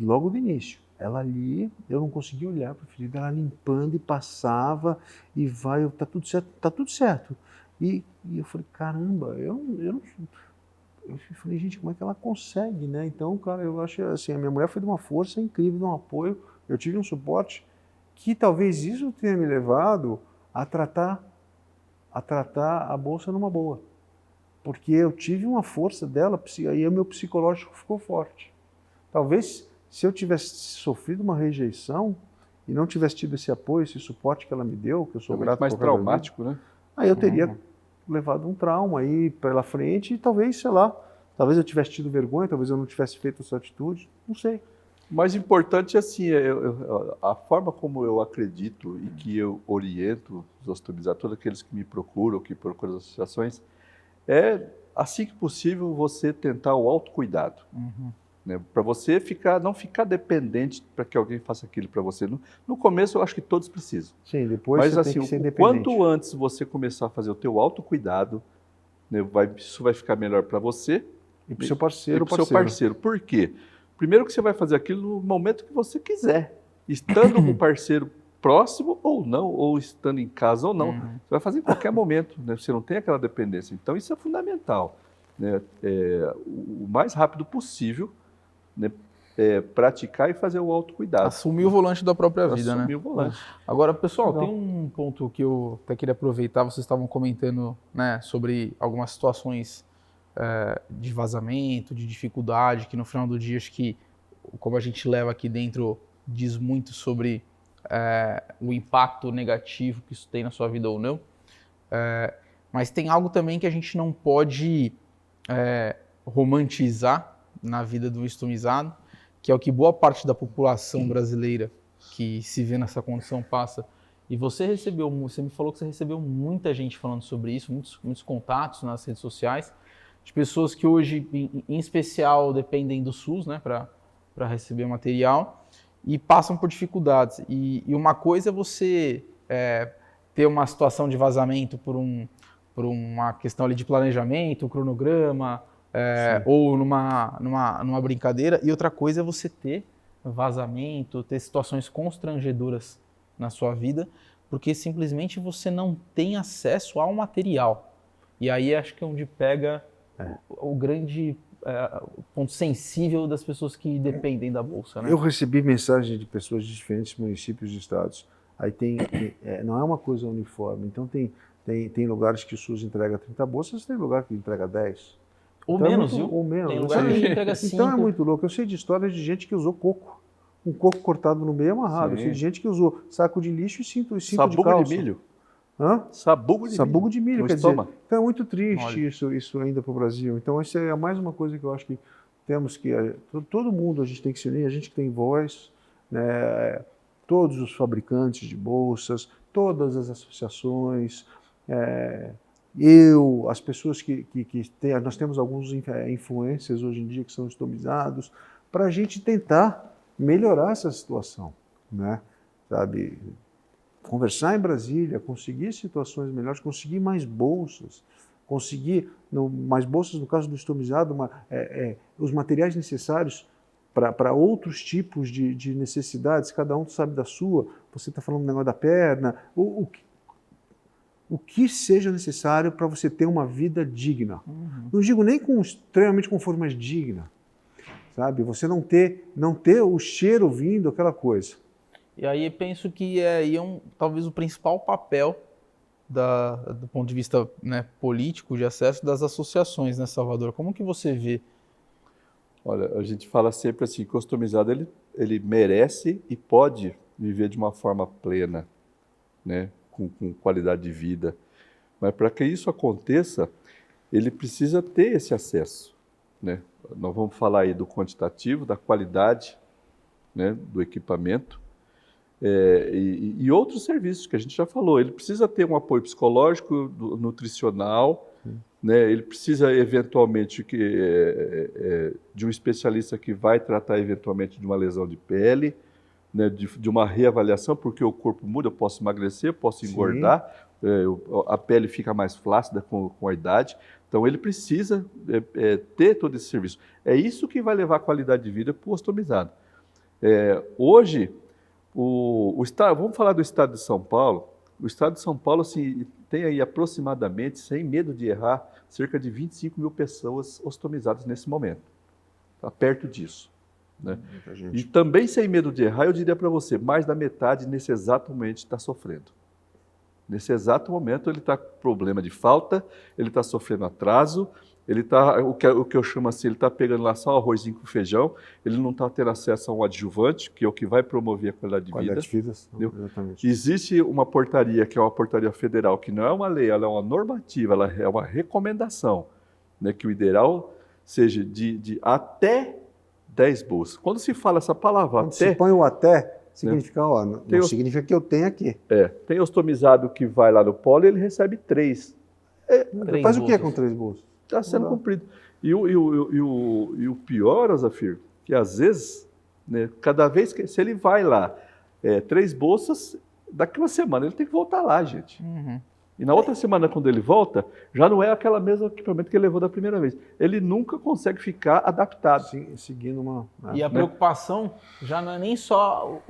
logo do início. Ela ali, eu não conseguia olhar para a ferida, ela limpando e passava e vai, tá tudo certo, tá tudo certo. E eu falei, caramba, eu falei, gente, como é que ela consegue, né? Então, cara, eu acho assim, a minha mulher foi de uma força incrível, de um apoio, eu tive um suporte que talvez isso tenha me levado a tratar a bolsa numa boa. Porque eu tive uma força dela, aí o meu psicológico ficou forte. Talvez, se eu tivesse sofrido uma rejeição e não tivesse tido esse apoio, esse suporte que ela me deu, que eu sou grato por mais traumático, né? Aí eu teria levado um trauma aí pela frente e talvez, sei lá, talvez eu tivesse tido vergonha, talvez eu não tivesse feito essa atitude, não sei. O mais importante é assim, a forma como eu acredito e que eu oriento os ostomizados, todos aqueles que me procuram, que procuram as associações, é, assim que possível, você tentar o autocuidado. Né? Para você não ficar dependente para que alguém faça aquilo para você. No começo, eu acho que todos precisam. Sim, depois mas você assim, tem que ser independente. Quanto antes você começar a fazer o teu autocuidado, né, isso vai ficar melhor para você e para o seu parceiro. Seu parceiro. Por quê? Primeiro que você vai fazer aquilo no momento que você quiser. Estando com o parceiro próximo ou não, ou estando em casa ou não. Você vai fazer em qualquer momento, né? Você não tem aquela dependência. Então isso é fundamental. Né? O mais rápido possível, né? Praticar e fazer o autocuidado. Assumir o volante da própria vida, né? Assumir o volante. Agora, pessoal, tem um ponto que eu até queria aproveitar. Vocês estavam comentando, né, sobre algumas situações de vazamento, de dificuldade, que no final do dia, acho que como a gente leva aqui dentro, diz muito sobre o impacto negativo que isso tem na sua vida ou não. Mas tem algo também que a gente não pode romantizar na vida do estomizado, que é o que boa parte da população brasileira que se vê nessa condição passa. E você me falou que você recebeu muita gente falando sobre isso, muitos contatos nas redes sociais, de pessoas que hoje, em especial, dependem do SUS, né, para receber material, e passam por dificuldades. E uma coisa é você ter uma situação de vazamento por uma questão ali de planejamento, um cronograma, ou numa brincadeira, e outra coisa é você ter vazamento, ter situações constrangedoras na sua vida, porque simplesmente você não tem acesso ao material. E aí acho que é onde pega o grande ponto sensível das pessoas que dependem da bolsa, né? Eu recebi mensagens de pessoas de diferentes municípios e estados. Aí não é uma coisa uniforme. Então tem lugares que o SUS entrega 30 bolsas, tem lugar que entrega 10. Ou então menos, viu? Ou menos. Tem lugar que entrega 5. Então é muito louco. Eu sei de histórias de gente que usou coco. Um coco cortado no meio amarrado. Sim. Eu sei de gente que usou saco de lixo e cinto de sabugo calça. de milho. Hã? Sabugo de Sabugo milho. de milho, No quer estômago. dizer. Então é muito triste Olha. isso ainda para o Brasil. Então isso é mais uma coisa que eu acho que temos que... Todo mundo a gente tem que se unir, a gente que tem voz, né? Todos os fabricantes de bolsas, todas as associações, as pessoas que têm... Nós temos alguns influencers hoje em dia que são estomizados, para a gente tentar melhorar essa situação, né? Sabe? Conversar em Brasília, conseguir situações melhores, conseguir mais bolsas, conseguir mais bolsas, no caso do estomizado, os materiais necessários para outros tipos de necessidades, cada um sabe da sua. Você está falando do negócio da perna, o que seja necessário para você ter uma vida digna. Não digo nem extremamente conforto, mas digna. Sabe? Você não ter o cheiro vindo, aquela coisa. E aí penso que aí talvez o principal papel do ponto de vista, né, político, de acesso das associações, né, Salvador? Como que você vê? Olha, a gente fala sempre assim, que o ostomizado ele merece e pode viver de uma forma plena, né, com qualidade de vida. Mas para que isso aconteça, ele precisa ter esse acesso, né? Nós vamos falar aí do quantitativo, da qualidade, né, do equipamento, e outros serviços que a gente já falou. Ele precisa ter um apoio psicológico, nutricional, né? Ele precisa eventualmente de um especialista que vai tratar eventualmente de uma lesão de pele, né? De uma reavaliação, porque o corpo muda, eu posso emagrecer, posso engordar, a pele fica mais flácida com a idade. Então ele precisa ter todo esse serviço. É isso que vai levar a qualidade de vida para o ostomizado. Hoje, vamos falar do estado de São Paulo. O estado de São Paulo assim, tem aí aproximadamente, sem medo de errar, cerca de 25 mil pessoas ostomizadas nesse momento. Está perto disso, né? E também, sem medo de errar, eu diria para você, mais da metade nesse exato momento está sofrendo. Nesse exato momento ele está com problema de falta, ele está sofrendo atraso, ele está, o que eu chamo assim, ele está pegando lá só arrozinho com feijão, ele não está tendo acesso a um adjuvante, que é o que vai promover a qualidade de vida. Qualidade de vida, exatamente. Existe uma portaria, que é uma portaria federal, que não é uma lei, ela é uma normativa, ela é uma recomendação, né, que o ideal seja de até 10 bolsas. Quando se fala essa palavra Quando até... se põe o até, significa, não significa que eu tenho aqui. Tem ostomizado que vai lá no polo e ele recebe 3. Faz o que com 3 bolsas? Está sendo cumprido. E o pior, Zafir, que às vezes, né, cada vez que se ele vai lá, 3 bolsas, daqui uma semana ele tem que voltar lá, gente. E na outra semana, quando ele volta, já não é aquela mesma equipamento que ele levou da primeira vez. Ele nunca consegue ficar adaptado. Seguindo uma... E a preocupação já não é nem só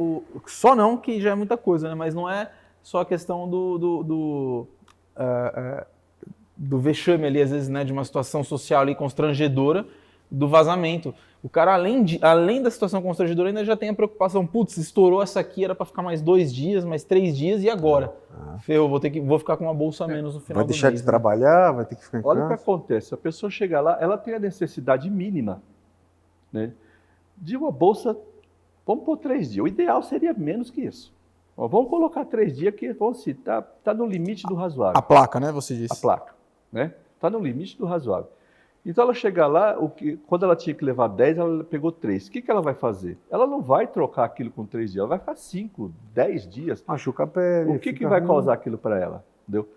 só não, que já é muita coisa, né? Mas não é só a questão do vexame ali, às vezes, né, de uma situação social ali constrangedora, do vazamento. O cara, além da situação constrangedora, ainda já tem a preocupação, putz, estourou essa aqui, era para ficar mais 2 dias, mais 3 dias, e agora? Ferrou, vou ficar com uma bolsa a menos no final do mês. Vai deixar de trabalhar, vai ter que ficar em casa. Olha o que acontece, a pessoa chega lá, ela tem a necessidade mínima, né, de uma bolsa, vamos pôr 3 dias, o ideal seria menos que isso. Vamos colocar 3 dias, que tá no limite do razoável. A placa, né, você disse? A placa, né? Está no limite do razoável. Então ela chega lá, quando ela tinha que levar 10, ela pegou 3. O que ela vai fazer? Ela não vai trocar aquilo com 3 dias, ela vai ficar 5, 10 dias. Machuca a pele. O que vai causar aquilo para ela? Entendeu?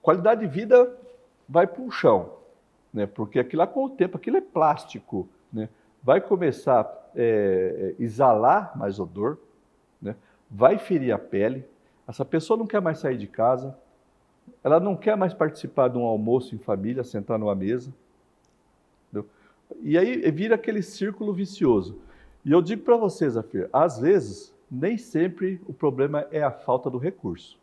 Qualidade de vida vai para o chão, né? Porque aquilo lá, com o tempo, aquilo é plástico, né? Vai começar a exalar mais odor, né? Vai ferir a pele. Essa pessoa não quer mais sair de casa, ela não quer mais participar de um almoço em família, sentar numa mesa. Entendeu? E aí vira aquele círculo vicioso. E eu digo para vocês, Zafir, às vezes, nem sempre o problema é a falta do recurso.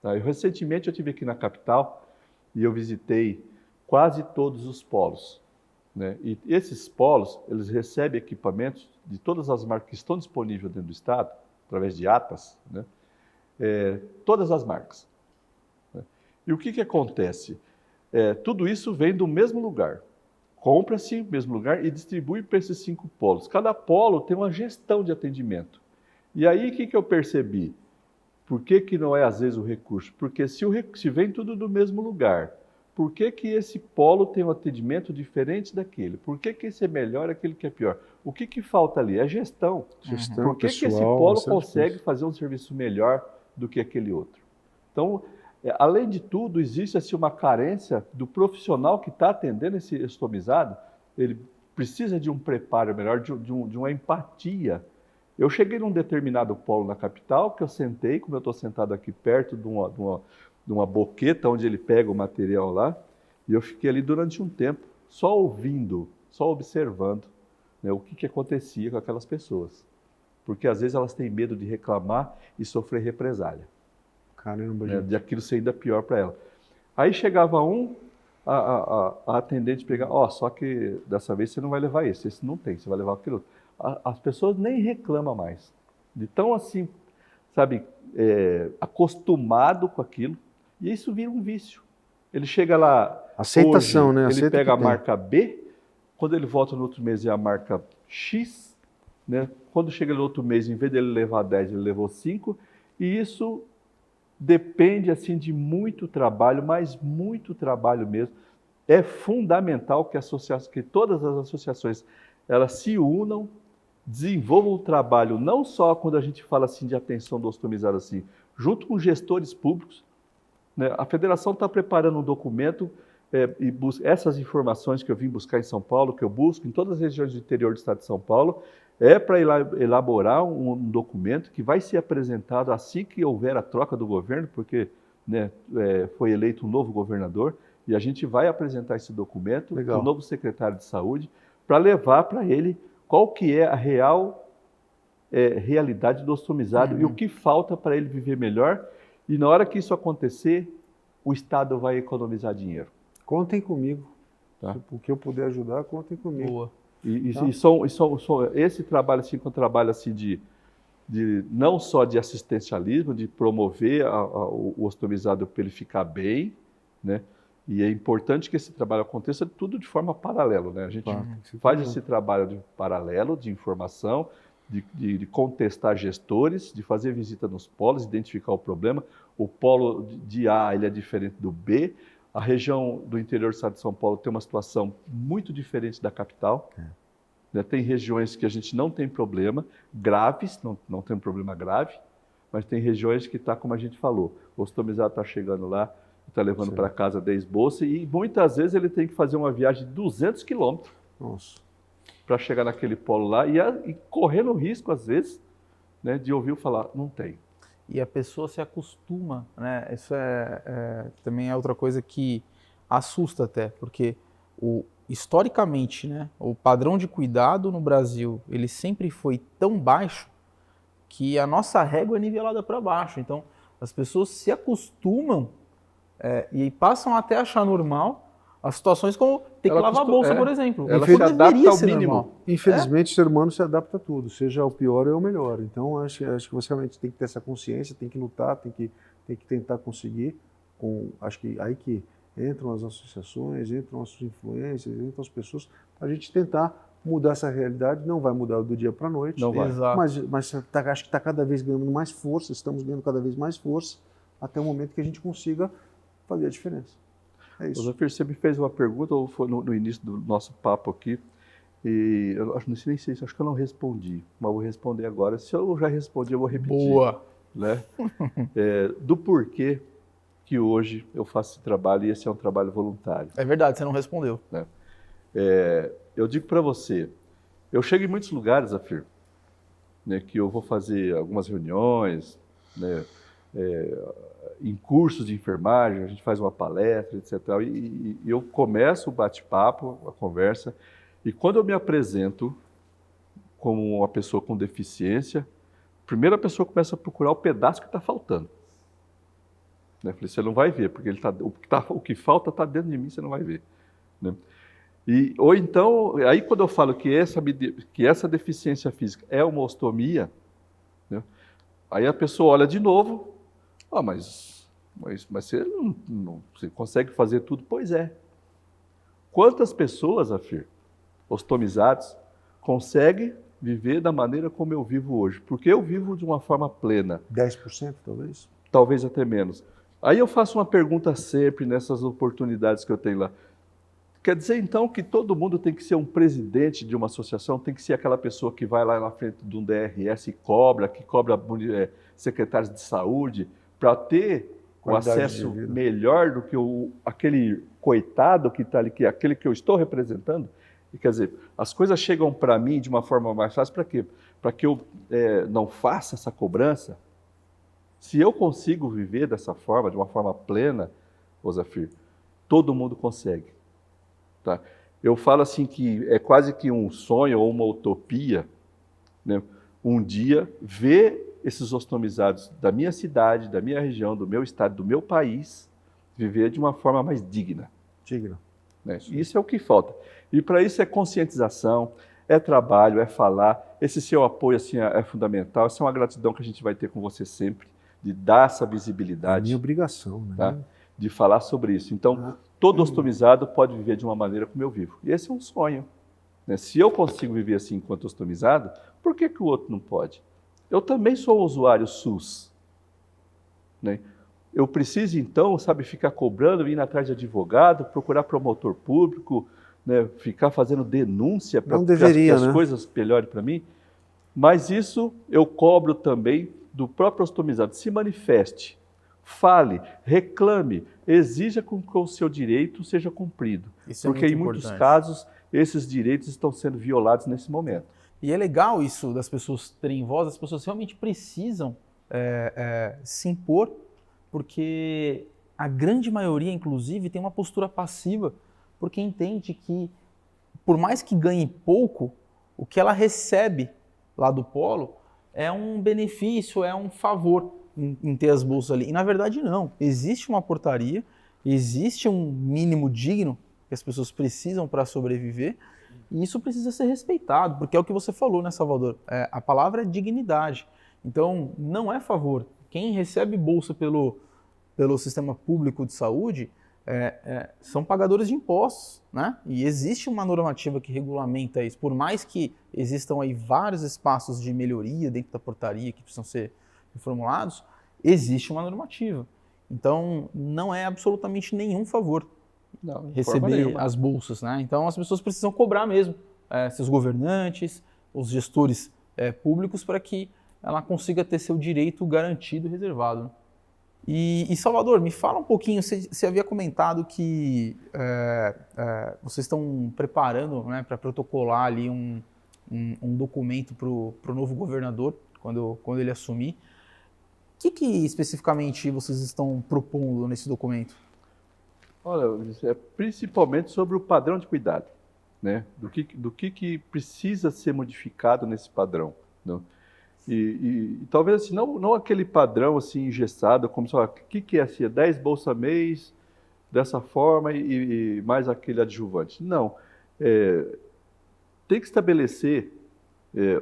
Tá? Recentemente eu estive aqui na capital e eu visitei quase todos os polos, né? E esses polos, eles recebem equipamentos de todas as marcas que estão disponíveis dentro do estado, através de atas, né? Todas as marcas. E o que acontece? Tudo isso vem do mesmo lugar. Compra-se no mesmo lugar e distribui para esses 5 polos. Cada polo tem uma gestão de atendimento. E aí, o que eu percebi? Por que que não é, às vezes, o recurso? Porque se vem tudo do mesmo lugar, por que que esse polo tem um atendimento diferente daquele? Por que que esse é melhor e aquele que é pior? O que que falta ali? É gestão. Gestão, Por que que esse pessoal, polo bastante consegue coisa. fazer um serviço melhor do que aquele outro? Então, além de tudo, existe assim, uma carência do profissional que está atendendo esse estomizado. Ele precisa de um preparo melhor, de uma empatia. Eu cheguei num determinado polo na capital, que eu sentei, como eu estou sentado aqui perto de uma boqueta onde ele pega o material lá, e eu fiquei ali durante um tempo, só ouvindo, só observando, né, o que acontecia com aquelas pessoas. Porque às vezes elas têm medo de reclamar e sofrer represália, Caramba, né, gente. de aquilo ser ainda pior para ela. Aí chegava a atendente pegava, só que dessa vez você não vai levar esse não tem, você vai levar aquilo outro. As pessoas nem reclamam mais, de tão assim, sabe, acostumado com aquilo, e isso vira um vício. Ele chega lá, Aceitação, hoje, né? ele Aceita pega a que tem. marca B, quando ele volta no outro mês é a marca X, né? Quando chega no outro mês, em vez dele levar 10, ele levou 5, e isso depende assim de muito trabalho, mas muito trabalho mesmo. É fundamental que todas as associações elas se unam, desenvolvam o trabalho, não só quando a gente fala assim de atenção do ostomizado assim, junto com gestores públicos, né? A federação está preparando um documento e essas informações que eu vim buscar em São Paulo, que eu busco em todas as regiões do interior do estado de São Paulo, é para elaborar um documento que vai ser apresentado assim que houver a troca do governo, porque, né, foi eleito um novo governador, e a gente vai apresentar esse documento para o novo secretário de saúde, para levar para ele qual que é a realidade do ostomizado e o que falta para ele viver melhor. E na hora que isso acontecer, o Estado vai economizar dinheiro. Contem comigo. Tá? O que eu puder ajudar, contem comigo. Boa. Esse trabalho assim, que é um trabalho assim de não só de assistencialismo, de promover o ostomizado para ele ficar bem, né? E é importante que esse trabalho aconteça tudo de forma paralela, né? A gente faz esse trabalho de paralelo, de informação, de contestar gestores, de fazer visita nos polos, identificar o problema. O polo de A ele é diferente do B. A região do interior do estado de São Paulo tem uma situação muito diferente da capital. Né? Tem regiões que a gente não tem problema graves, não tem um problema grave, mas tem regiões que está, como a gente falou, o ostomizado está chegando lá, está levando para casa 10 bolsas e muitas vezes ele tem que fazer uma viagem de 200 quilômetros para chegar naquele polo lá e correndo o risco, às vezes, né, de ouvir falar, não tem. E a pessoa se acostuma, né? Isso também é outra coisa que assusta até, porque historicamente, né, o padrão de cuidado no Brasil, ele sempre foi tão baixo que a nossa régua é nivelada para baixo. Então, as pessoas se acostumam e passam até a achar normal as situações como ter que lavar a bolsa, por exemplo. Ela se adapta ao mínimo. Normal. Infelizmente, o ser humano se adapta a tudo, seja o pior ou o melhor. Então, acho que você realmente tem que ter essa consciência, tem que lutar, tem que tentar conseguir. Acho que aí que entram as associações, entram as influências, entram as pessoas, para a gente tentar mudar essa realidade. Não vai mudar do dia para a noite, não vai. Mas acho que está cada vez ganhando mais força, estamos ganhando cada vez mais força, até o momento que a gente consiga fazer a diferença. É isso. Zafir, você me fez uma pergunta, ou foi no início do nosso papo aqui, e eu não sei nem se acho que eu não respondi, mas vou responder agora. Se eu já respondi, eu vou repetir. Boa! Né? Do porquê que hoje eu faço esse trabalho, e esse é um trabalho voluntário. É verdade, você não respondeu. Né? Eu digo para você, eu chego em muitos lugares, Zafir, né, que eu vou fazer algumas reuniões, né, em cursos de enfermagem, a gente faz uma palestra, etc. E eu começo o bate-papo, a conversa, e quando eu me apresento como uma pessoa com deficiência, primeiro a pessoa começa a procurar o pedaço que está faltando. Né? Eu falei, você não vai ver, porque o que falta está dentro de mim, você não vai ver. Né? Ou então, aí quando eu falo que essa deficiência física é uma ostomia, né? Aí a pessoa olha de novo, mas você você consegue fazer tudo? Pois é. Quantas pessoas, Zafir, ostomizados, conseguem viver da maneira como eu vivo hoje, porque eu vivo de uma forma plena. 10% talvez? Talvez até menos. Aí eu faço uma pergunta sempre nessas oportunidades que eu tenho lá. Quer dizer, então, que todo mundo tem que ser um presidente de uma associação, tem que ser aquela pessoa que vai lá na frente de um DRS e que cobra secretários de saúde, para ter um Qualidade acesso de vida. melhor do que aquele coitado que está ali, aquele que eu estou representando? E, quer dizer, as coisas chegam para mim de uma forma mais fácil para quê? Para que eu não faça essa cobrança? Se eu consigo viver dessa forma, de uma forma plena, ô Zafir, todo mundo consegue. Tá? Eu falo assim que é quase que um sonho ou uma utopia, né? Um dia ver esses ostomizados da minha cidade, da minha região, do meu estado, do meu país, viver de uma forma mais digna. Digno. Né? Isso é o que falta. E para isso é conscientização, é trabalho, é falar. Esse seu apoio assim, é fundamental. Essa é uma gratidão que a gente vai ter com você sempre, de dar essa É visibilidade. minha obrigação, né? Tá? De falar sobre isso. Então, todo ostomizado pode viver de uma maneira como eu vivo. E esse é um sonho. Né? Se eu consigo viver assim enquanto ostomizado, por que o outro não pode? Eu também sou um usuário SUS. Né? Eu preciso, então, ficar cobrando, ir atrás de advogado, procurar promotor público, né? Ficar fazendo denúncia para que as coisas melhorem para mim. Mas isso eu cobro também do próprio ostomizado. Se manifeste, fale, reclame, exija que o seu direito seja cumprido. Isso é porque muito em muitos importante. casos, esses direitos estão sendo violados nesse momento. E é legal isso das pessoas terem voz, as pessoas realmente precisam se impor, porque a grande maioria, inclusive, tem uma postura passiva, porque entende que, por mais que ganhe pouco, o que ela recebe lá do polo é um benefício, é um favor em ter as bolsas ali. E na verdade não, existe uma portaria, existe um mínimo digno que as pessoas precisam para sobreviver, e isso precisa ser respeitado, porque é o que você falou, né, Salvador? A palavra é dignidade. Então, não é favor. Quem recebe bolsa pelo sistema público de saúde são pagadores de impostos, né? E existe uma normativa que regulamenta isso. Por mais que existam aí vários espaços de melhoria dentro da portaria que precisam ser reformulados, existe uma normativa. Então, não é absolutamente nenhum favor Não, receber as bolsas, né? Então as pessoas precisam cobrar mesmo seus governantes, os gestores públicos, para que ela consiga ter seu direito garantido e reservado. Né? E Salvador, me fala um pouquinho, você havia comentado que vocês estão preparando, né, para protocolar ali um documento para o novo governador, quando ele assumir. O que especificamente vocês estão propondo nesse documento? Olha, principalmente sobre o padrão de cuidado, né? Do que precisa ser modificado nesse padrão. Né? E talvez assim, não aquele padrão assim engessado, como só, o que é assim, 10 bolsa mês dessa forma e mais aquele adjuvante. Não, tem que estabelecer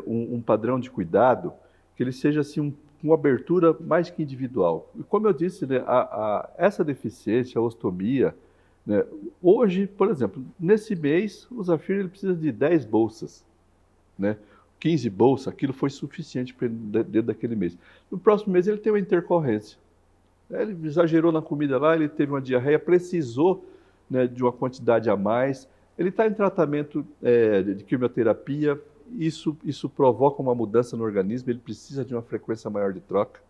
um padrão de cuidado que ele seja assim uma abertura mais que individual. E como eu disse, né, essa deficiência, a ostomia, né, hoje, por exemplo, nesse mês, o Zafir ele precisa de 10 bolsas, né, 15 bolsas, aquilo foi suficiente para ele dentro daquele mês. No próximo mês ele tem uma intercorrência. Ele exagerou na comida lá, ele teve uma diarreia, precisou, né, de uma quantidade a mais, ele está em tratamento de quimioterapia, isso provoca uma mudança no organismo, ele precisa de uma frequência maior de troca.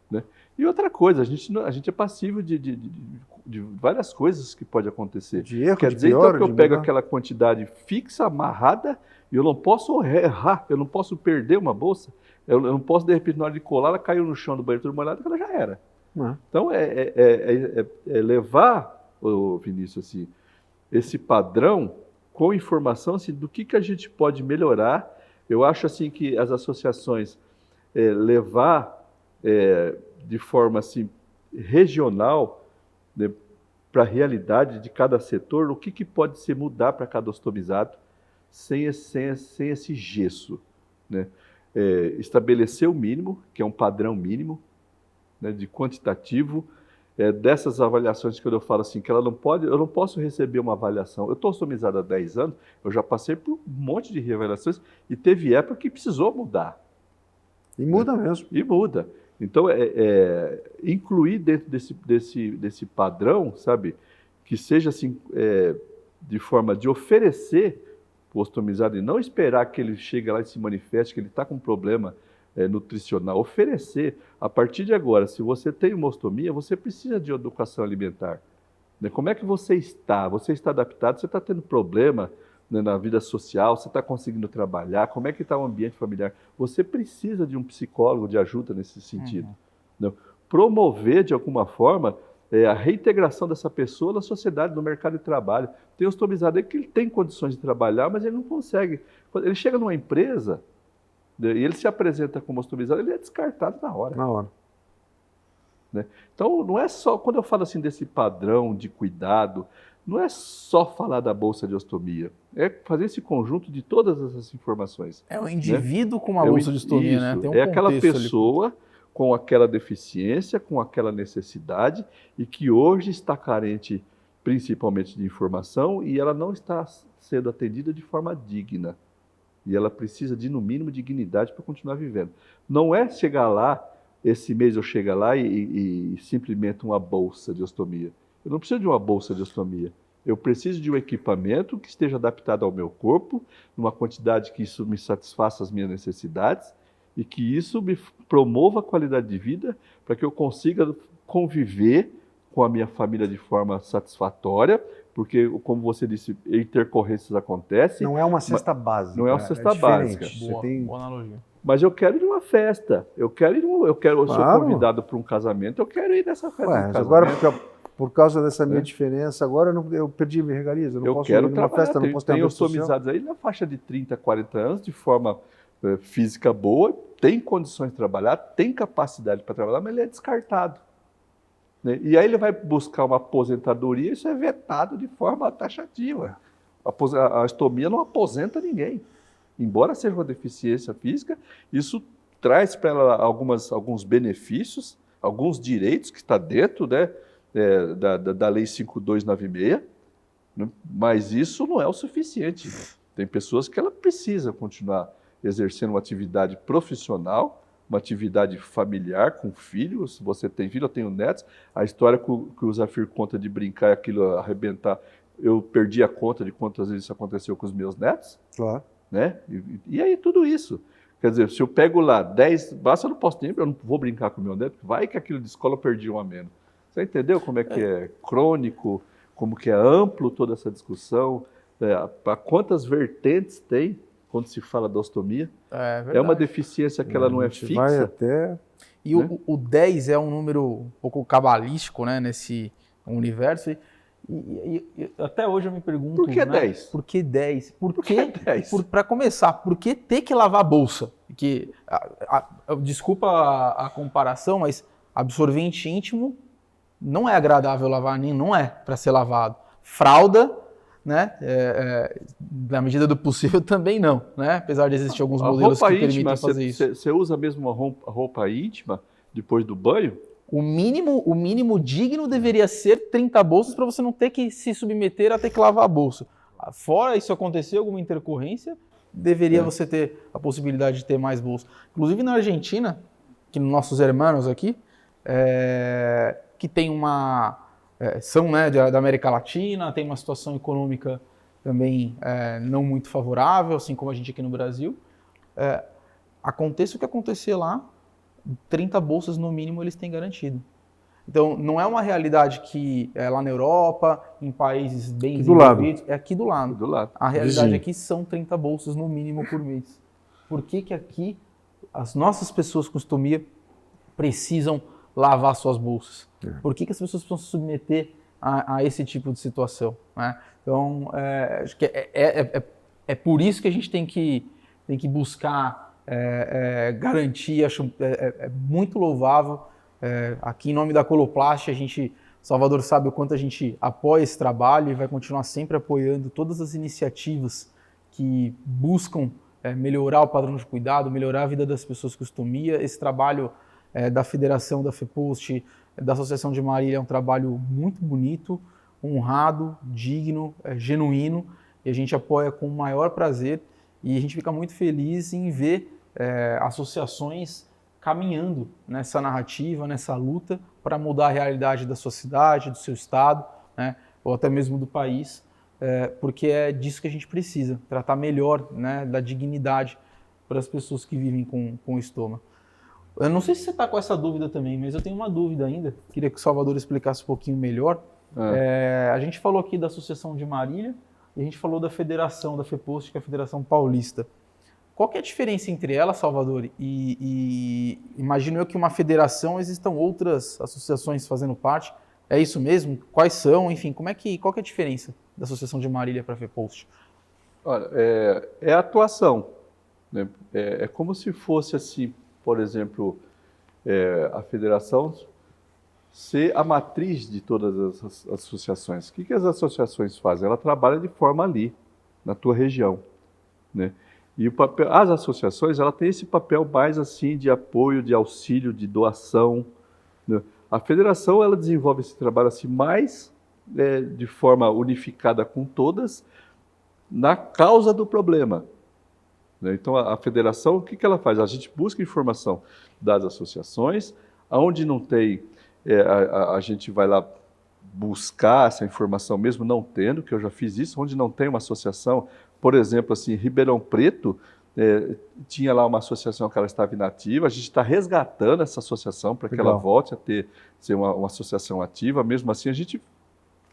Né? E outra coisa, a gente é passível de várias coisas que pode acontecer. De erro, Quer dizer, então, que eu pego aquela quantidade fixa, amarrada, e eu não posso errar, eu não posso perder uma bolsa, eu não posso, de repente, na hora de colar, ela caiu no chão do banheiro tudo molhado, ela já era. Então, levar, Vinícius, assim, esse padrão com informação assim, do que a gente pode melhorar. Eu acho assim que as associações levar de forma assim, regional, né, para a realidade de cada setor, o que pode se mudar para cada ostomizado sem esse gesso. Né? Estabelecer o mínimo, que é um padrão mínimo, né, de quantitativo, dessas avaliações que eu falo assim, que ela não pode, eu não posso receber uma avaliação. Eu estou ostomizado há 10 anos, eu já passei por um monte de reavaliações e teve época que precisou mudar. E muda mesmo. E muda. Então, incluir dentro desse padrão, sabe, que seja assim, de forma de oferecer o ostomizado e não esperar que ele chegue lá e se manifeste, que ele está com um problema nutricional, oferecer. A partir de agora, se você tem uma ostomia, você precisa de educação alimentar. Né? Como é que você está? Você está adaptado? Você está tendo problema, né, na vida social? Você está conseguindo trabalhar? Como é que está o ambiente familiar? Você precisa de um psicólogo de ajuda nesse sentido. Né? Promover, de alguma forma, a reintegração dessa pessoa na sociedade, no mercado de trabalho. Tem ostomizado aí que ele tem condições de trabalhar, mas ele não consegue. Quando ele chega numa empresa, e ele se apresenta como ostomizado, ele é descartado na hora. Na hora. Né? Então, não é só, quando eu falo assim desse padrão de cuidado, não é só falar da bolsa de ostomia, é fazer esse conjunto de todas essas informações. É o indivíduo, né, com uma É bolsa de ostomia, isso, né? Tem um aquela pessoa ali com aquela deficiência, com aquela necessidade e que hoje está carente principalmente de informação e ela não está sendo atendida de forma digna. E ela precisa de, no mínimo, dignidade para continuar vivendo. Não é chegar lá, esse mês eu chego lá e simplesmente uma bolsa de ostomia. Eu não preciso de uma bolsa de ostomia. Eu preciso de um equipamento que esteja adaptado ao meu corpo, numa quantidade que isso me satisfaça as minhas necessidades e que isso me promova a qualidade de vida para que eu consiga conviver com a minha família de forma satisfatória, porque, como você disse, intercorrências acontecem. Não é uma cesta básica. Não é uma cesta básica. Boa analogia. Mas eu quero ir numa festa. Eu Claro. sou convidado para um casamento, eu quero ir nessa festa. Ué, agora, por causa dessa minha diferença, agora eu perdi minhas regalias. Eu não posso ir numa festa, não posso ter tem uma ostomizados aí na faixa de 30, 40 anos, de forma física boa, tem condições de trabalhar, tem capacidade para trabalhar, mas ele é descartado. Né? E aí ele vai buscar uma aposentadoria, isso é vetado de forma taxativa. A ostomia não aposenta ninguém. Embora seja uma deficiência física, isso traz para ela alguns benefícios, alguns direitos que está dentro, né, da Lei 5296, né? Mas isso não é o suficiente. Tem pessoas que ela precisa continuar exercendo uma atividade profissional, uma atividade familiar com filhos. Se você tem filho, eu tenho netos. A história que o Zafir conta de brincar e aquilo arrebentar, eu perdi a conta de quantas vezes isso aconteceu com os meus netos. Claro. Né? E aí tudo isso. Quer dizer, se eu pego lá 10, basta eu não posso ter, eu não vou brincar com o meu neto, vai que aquilo de escola eu perdi um a menos. Você entendeu como é que é crônico, como que é amplo toda essa discussão, para quantas vertentes tem quando se fala da ostomia? É uma deficiência que ela não é fixa. Vai até... E né? o 10 é um número um pouco cabalístico, né, nesse universo. E até hoje eu me pergunto... Por que né, 10? Por que 10? Por que 10? Para começar, por que ter que lavar a bolsa? Porque, desculpa a comparação, mas absorvente íntimo não é agradável lavar, nem não é para ser lavado. Fralda, né, na medida do possível também não, né? Apesar de existir alguns modelos que permitem fazer isso. Você usa mesmo uma roupa íntima depois do banho? O mínimo digno deveria ser 30 bolsas para você não ter que se submeter a ter que lavar a bolsa. Fora isso acontecer, alguma intercorrência, deveria você ter a possibilidade de ter mais bolsas. Inclusive na Argentina, que nossos irmãos aqui, que tem são, né, da América Latina, tem uma situação econômica também não muito favorável, assim como a gente aqui no Brasil. Aconteça o que acontecer lá, 30 bolsas no mínimo eles têm garantido. Então, não é uma realidade que é lá na Europa, em países bem desenvolvidos, é aqui do lado. A realidade aqui são 30 bolsas no mínimo por mês. Por que aqui as nossas pessoas com ostomia precisam lavar suas bolsas? Por que as pessoas precisam se submeter a esse tipo de situação? Né? Então, acho que é por isso que a gente tem que buscar garantir. Acho muito louvável. Aqui em nome da Coloplast, Salvador sabe o quanto a gente apoia esse trabalho e vai continuar sempre apoiando todas as iniciativas que buscam melhorar o padrão de cuidado, melhorar a vida das pessoas com ostomia. Esse trabalho da federação, da FEPOST, da Associação de Marília, é um trabalho muito bonito, honrado, digno, genuíno, e a gente apoia com o maior prazer, e a gente fica muito feliz em ver associações caminhando nessa narrativa, nessa luta para mudar a realidade da sua cidade, do seu estado, né, ou até mesmo do país, porque é disso que a gente precisa, tratar melhor, né, da dignidade para as pessoas que vivem com estoma. Eu não sei se você está com essa dúvida também, mas eu tenho uma dúvida ainda, queria que o Salvador explicasse um pouquinho melhor. A gente falou aqui da Associação de Marília e a gente falou da federação, da FEPOST, que é a Federação Paulista. Qual que é a diferença entre elas, Salvador? E imagino eu que uma federação, existam outras associações fazendo parte. É isso mesmo? Quais são? Enfim, qual que é a diferença da Associação de Marília para a FEPOST? Olha, é a atuação, né? É como se fosse assim, por exemplo, a federação ser a matriz de todas as associações. O que as associações fazem? Ela trabalha de forma ali, na tua região, né? E as associações, ela tem esse papel mais assim de apoio, de auxílio, de doação, né? A federação, ela desenvolve esse trabalho assim mais de forma unificada com todas, na causa do problema, né? Então, a federação, o que ela faz? A gente busca informação das associações, aonde não tem, a gente vai lá buscar essa informação mesmo não tendo, que eu já fiz isso, onde não tem uma associação, por exemplo, assim, Ribeirão Preto, tinha lá uma associação que ela estava inativa, a gente está resgatando essa associação para que ela volte a ser uma associação ativa, mesmo assim a gente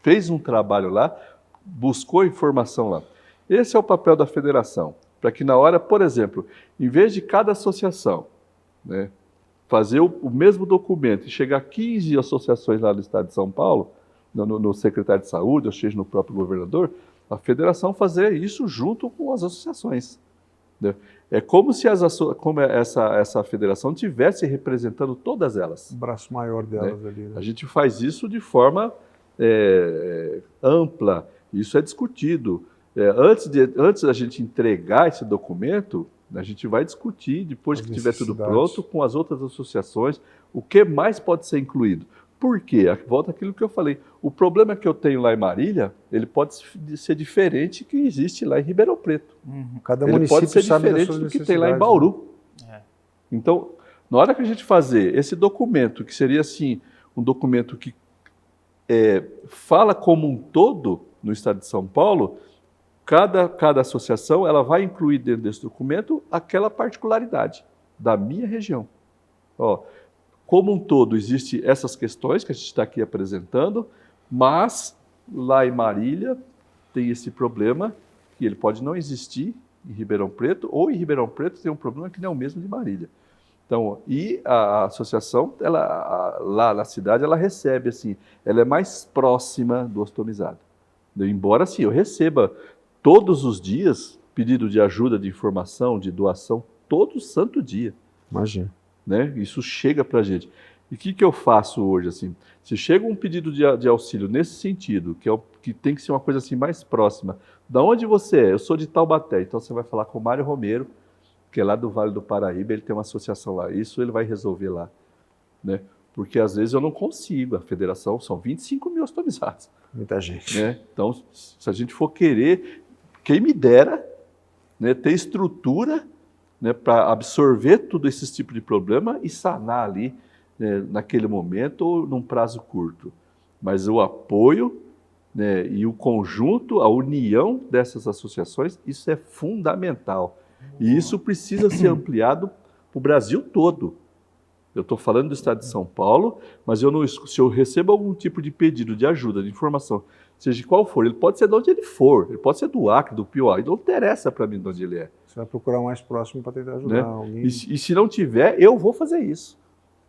fez um trabalho lá, buscou informação lá. Esse é o papel da federação, para que na hora, por exemplo, em vez de cada associação, né, fazer o mesmo documento e chegar a 15 associações lá no estado de São Paulo, no secretário de saúde, ou seja, no próprio governador, a federação fazer isso junto com as associações, né? É como se essa federação estivesse representando todas elas. O braço maior delas, né? ali. Né? A gente faz isso de forma ampla, isso é discutido. Antes da gente entregar esse documento, a gente vai discutir, depois que estiver tudo pronto, com as outras associações, o que mais pode ser incluído. Por quê? Volta àquilo que eu falei. O problema que eu tenho lá em Marília, ele pode ser diferente que existe lá em Ribeirão Preto. Cada ele município pode ser sabe diferente do que tem lá em Bauru. Né? Então, na hora que a gente fazer esse documento, que seria assim, um documento que fala como um todo no estado de São Paulo, cada associação ela vai incluir dentro desse documento aquela particularidade da minha região. Como um todo, existem essas questões que a gente está aqui apresentando, mas lá em Marília tem esse problema que ele pode não existir em Ribeirão Preto, ou em Ribeirão Preto tem um problema que não é o mesmo de Marília. Então, e a associação, lá na cidade, ela recebe, assim, ela é mais próxima do ostomizado. Embora, assim, eu receba todos os dias pedido de ajuda, de informação, de doação, todo santo dia. Imagina. Né? Isso chega para a gente. E o que eu faço hoje? Assim? Se chega um pedido de auxílio nesse sentido, que tem que ser uma coisa assim mais próxima, da onde você é? Eu sou de Taubaté, então você vai falar com o Mário Romero, que é lá do Vale do Paraíba, ele tem uma associação lá, isso ele vai resolver lá. Né? Porque às vezes eu não consigo, a federação são 25 mil ostomizados. Muita gente. Né? Então, se a gente for querer, quem me dera, né, ter estrutura, né, para absorver todo esse tipo de problema e sanar ali, né, naquele momento ou num prazo curto. Mas o apoio, né, e o conjunto, a união dessas associações, isso é fundamental. E isso precisa ser ampliado para o Brasil todo. Eu estou falando do estado de São Paulo, mas se eu recebo algum tipo de pedido de ajuda, de informação, seja qual for, ele pode ser de onde ele for, ele pode ser do Acre, do Piauí, não interessa para mim de onde ele é. Você vai procurar o mais próximo para tentar ajudar alguém. E se não tiver, eu vou fazer isso.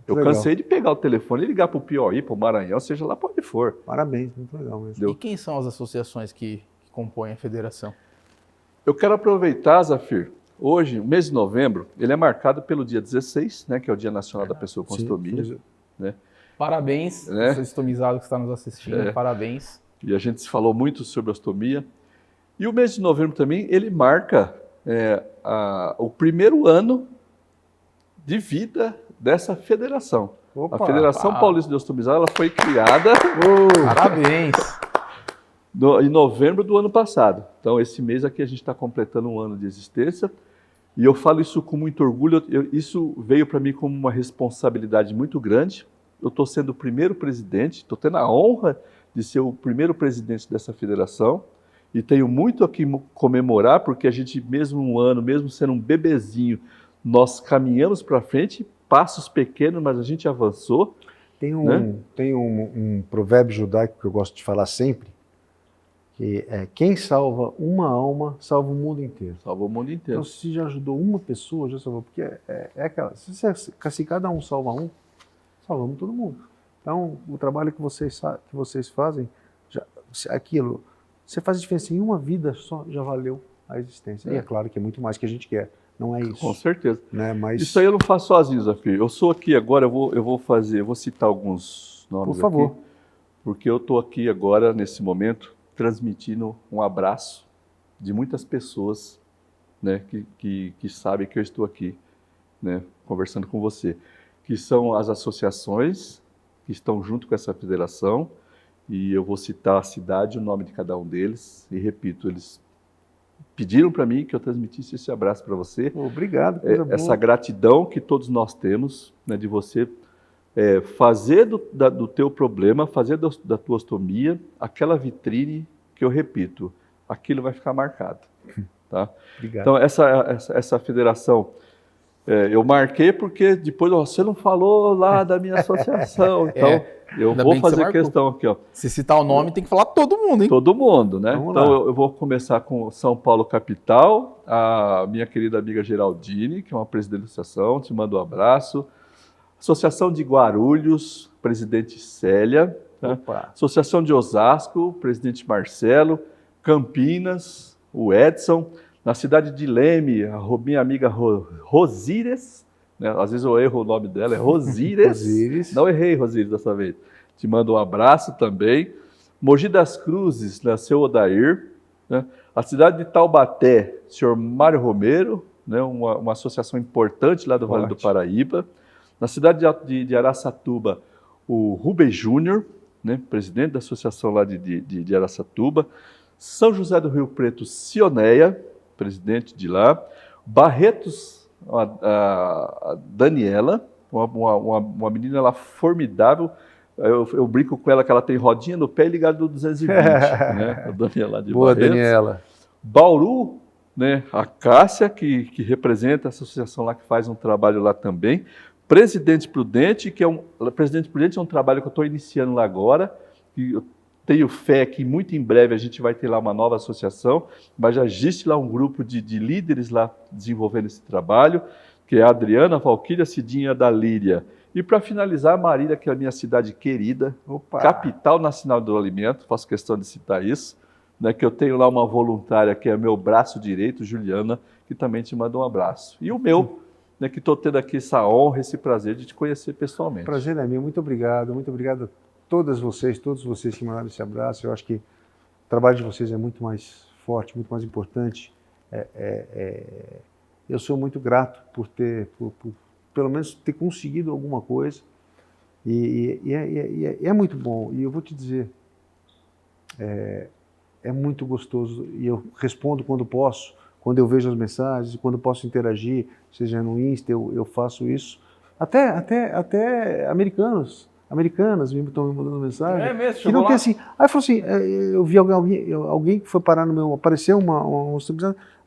Eu legal. cansei de pegar o telefone e ligar para o Piauí, para o Maranhão, seja lá para onde for. Parabéns, muito legal mesmo. E quem são as associações que compõem a federação? Eu quero aproveitar, Zafir, hoje, o mês de novembro, ele é marcado pelo dia 16, né, que é o Dia Nacional da Pessoa com Ostomia. Né? Parabéns, né? seu estomizado que está nos assistindo, parabéns. E a gente falou muito sobre ostomia. E o mês de novembro também, ele marca o primeiro ano de vida dessa federação. Opa, a Federação Paulista de Ostomizada, ela foi criada Parabéns! em novembro do ano passado. Então, esse mês aqui a gente está completando um ano de existência. E eu falo isso com muito orgulho. Isso veio para mim como uma responsabilidade muito grande. Eu estou sendo o primeiro presidente, estou tendo a honra de ser o primeiro presidente dessa federação. E tenho muito aqui comemorar, porque a gente, mesmo um ano, mesmo sendo um bebezinho, nós caminhamos para frente, passos pequenos, mas a gente avançou. Tem né? um provérbio judaico que eu gosto de falar sempre, que é: quem salva uma alma, salva o mundo inteiro. Salva o mundo inteiro. Então, se já ajudou uma pessoa, já salvou. Porque é aquela, se cada um salva um, salvamos todo mundo. Então, o trabalho que vocês fazem, aquilo, você faz a diferença em uma vida só, já valeu a existência. E é claro que é muito mais que a gente quer, não é isso. Com certeza. Né? Mas, isso aí eu não faço sozinho, Zafir. Eu sou aqui agora, eu vou citar alguns nomes por favor. aqui, porque eu estou aqui agora, nesse momento, transmitindo um abraço de muitas pessoas, né, que sabem que eu estou aqui, né, conversando com você, que são as associações que estão junto com essa federação, e eu vou citar a cidade, o nome de cada um deles, e repito, eles pediram para mim que eu transmitisse esse abraço para você. Obrigado, coisa boa. Essa gratidão que todos nós temos, né, de você fazer do teu problema, fazer da tua ostomia, aquela vitrine que eu repito, aquilo vai ficar marcado. Tá? Obrigado. Então, essa federação, eu marquei porque depois você não falou lá da minha associação. Então, eu vou fazer questão aqui. Ó. Se citar o nome, tem que falar todo mundo, hein? Todo mundo, né? Vamos então, lá. eu vou começar com São Paulo capital, a minha querida amiga Geraldine, que é uma presidente da associação, te mando um abraço. Associação de Guarulhos, presidente Célia. Tá? Associação de Osasco, presidente Marcelo. Campinas, o Edson. Na cidade de Leme, a minha amiga Rosíres. Né? Às vezes eu erro o nome dela, é Rosíres. Rosíres. Não errei, Rosíres, dessa vez. Te mando um abraço também. Mogi das Cruzes, né? Seu Odair. Né? A cidade de Taubaté, senhor Mário Romero, né? uma associação importante lá do Vale do Paraíba. Na cidade de Araçatuba, o Rubem Júnior, né, presidente da associação lá de Araçatuba. São José do Rio Preto, Cioneia, presidente de lá. Barretos, a Daniela, uma menina lá formidável. Eu brinco com ela que ela tem rodinha no pé e ligado no 220. Né, a Daniela de Boa, Barretos. Daniela. Bauru, né, a Cássia, que representa a associação lá, que faz um trabalho lá também. Presidente Prudente, Presidente Prudente é um trabalho que eu estou iniciando lá agora, e eu tenho fé que muito em breve a gente vai ter lá uma nova associação, mas já existe lá um grupo de líderes lá desenvolvendo esse trabalho, que é a Adriana, a Valquíria, a Cidinha da Líria. E para finalizar, Marília, que é a minha cidade querida, capital nacional do alimento, faço questão de citar isso, né, que eu tenho lá uma voluntária que é meu braço direito, Juliana, que também te manda um abraço. E o meu, né, que estou tendo aqui essa honra, esse prazer de te conhecer pessoalmente. Prazer é meu, muito obrigado a todos vocês que mandaram esse abraço. Eu acho que o trabalho de vocês é muito mais forte, muito mais importante. Eu sou muito grato por pelo menos ter conseguido alguma coisa, e é muito bom. E eu vou te dizer, é muito gostoso, e eu respondo quando posso, quando eu vejo as mensagens, quando posso interagir, seja no Insta, eu faço isso. Até americanas estão me mandando mensagem. É mesmo? Que não tem assim. Aí eu falei assim, eu vi alguém que foi parar no meu, apareceu uma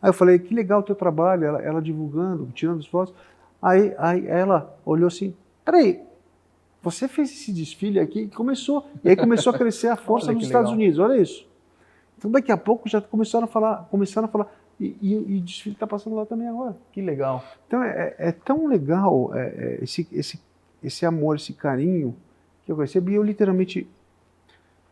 aí eu falei, que legal o teu trabalho, ela divulgando, tirando as fotos. Aí ela olhou assim, peraí, você fez esse desfile aqui, e aí começou a crescer a força nos Estados Unidos, olha isso. Então daqui a pouco já começaram a falar, e o desfile está passando lá também agora. Que legal. Então é tão legal esse amor, esse carinho que eu recebi. Eu literalmente,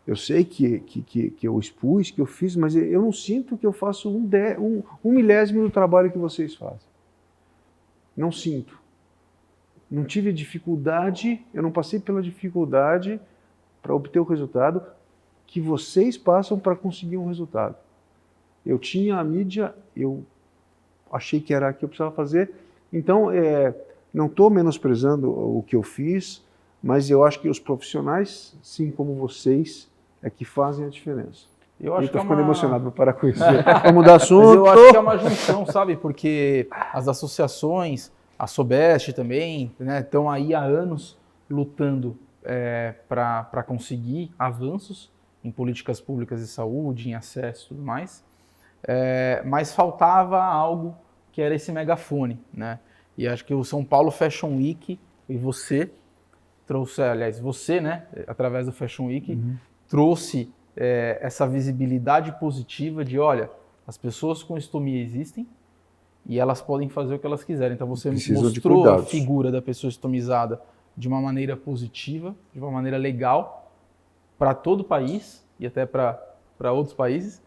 eu sei que eu expus, que eu fiz, mas eu não sinto que eu faço um milésimo do trabalho que vocês fazem. Não sinto. Não tive dificuldade, eu não passei pela dificuldade para obter o resultado que vocês passam para conseguir um resultado. Eu tinha a mídia, eu achei que era o que eu precisava fazer, então Não estou menosprezando o que eu fiz, mas eu acho que os profissionais, sim, como vocês, é que fazem a diferença. Eu acho que estou ficando emocionado para parar com isso. Vamos mudar assunto. Mas eu acho que é uma junção, sabe? Porque as associações, a Sobest também, né, estão aí há anos lutando para conseguir avanços em políticas públicas de saúde, em acesso e tudo mais. Mas faltava algo que era esse megafone, né? E acho que o São Paulo Fashion Week e você trouxe, aliás, você, né, através do Fashion Week, trouxe essa visibilidade positiva de, olha, as pessoas com estomia existem e elas podem fazer o que elas quiserem. Então você mostrou a figura da pessoa estomizada de uma maneira positiva, de uma maneira legal para todo o país e até para outros países.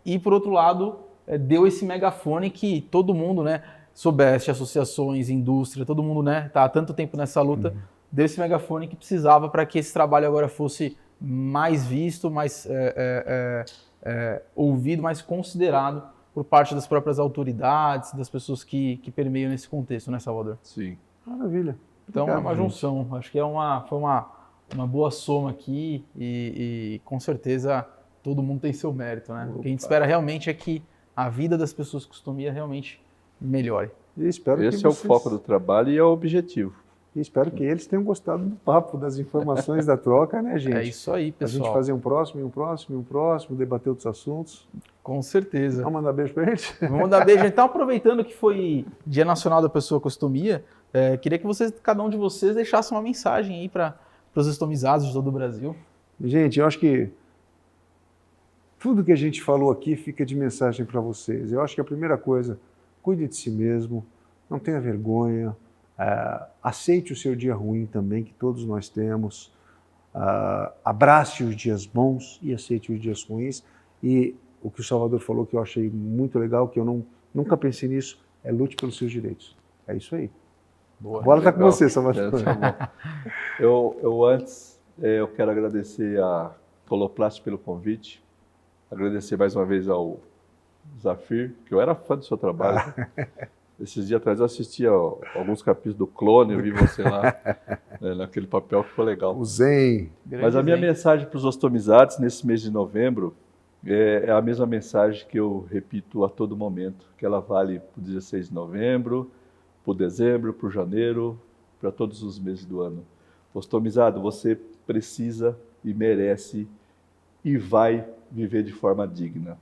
E, por outro lado, deu esse megafone que todo mundo, né, Sobest, associações, indústria, todo mundo, né, tá há tanto tempo nessa luta, deu esse megafone que precisava para que esse trabalho agora fosse mais visto, mais ouvido, mais considerado por parte das próprias autoridades, das pessoas que permeiam nesse contexto, né, Salvador? Sim. Maravilha. Então é uma junção, acho que foi uma boa soma aqui e com certeza todo mundo tem seu mérito, né? O que a gente espera realmente é que a vida das pessoas com estomia realmente melhore. E espero Esse é o foco do trabalho e é o objetivo. E espero que eles tenham gostado do papo, das informações da troca, né, gente? É isso aí, pessoal. A gente fazer um próximo, debater outros assuntos. Com certeza. Vamos mandar beijo pra gente? Vamos mandar beijo. Então, aproveitando que foi Dia Nacional da Pessoa com Estomia, queria que cada um de vocês deixasse uma mensagem aí para os estomizados de todo o Brasil. Gente, eu acho que tudo que a gente falou aqui fica de mensagem para vocês. Eu acho que a primeira coisa, cuide de si mesmo, não tenha vergonha, aceite o seu dia ruim também, que todos nós temos, abrace os dias bons e aceite os dias ruins. E o que o Salvador falou, que eu achei muito legal, que eu nunca pensei nisso, lute pelos seus direitos. É isso aí. Boa. A bola está com você, Salvador. Eu quero agradecer a Coloplast pelo convite, agradecer mais uma vez ao Zafir, que eu era fã do seu trabalho. Esses dias atrás eu assisti alguns capítulos do Clone, eu vi você lá, naquele papel que foi legal. O Zen. Mas a minha mensagem para os ostomizados nesse mês de novembro é a mesma mensagem que eu repito a todo momento, que ela vale para o 16 de novembro, para o dezembro, para o janeiro, para todos os meses do ano. Ostomizado, você precisa e merece e vai viver de forma digna.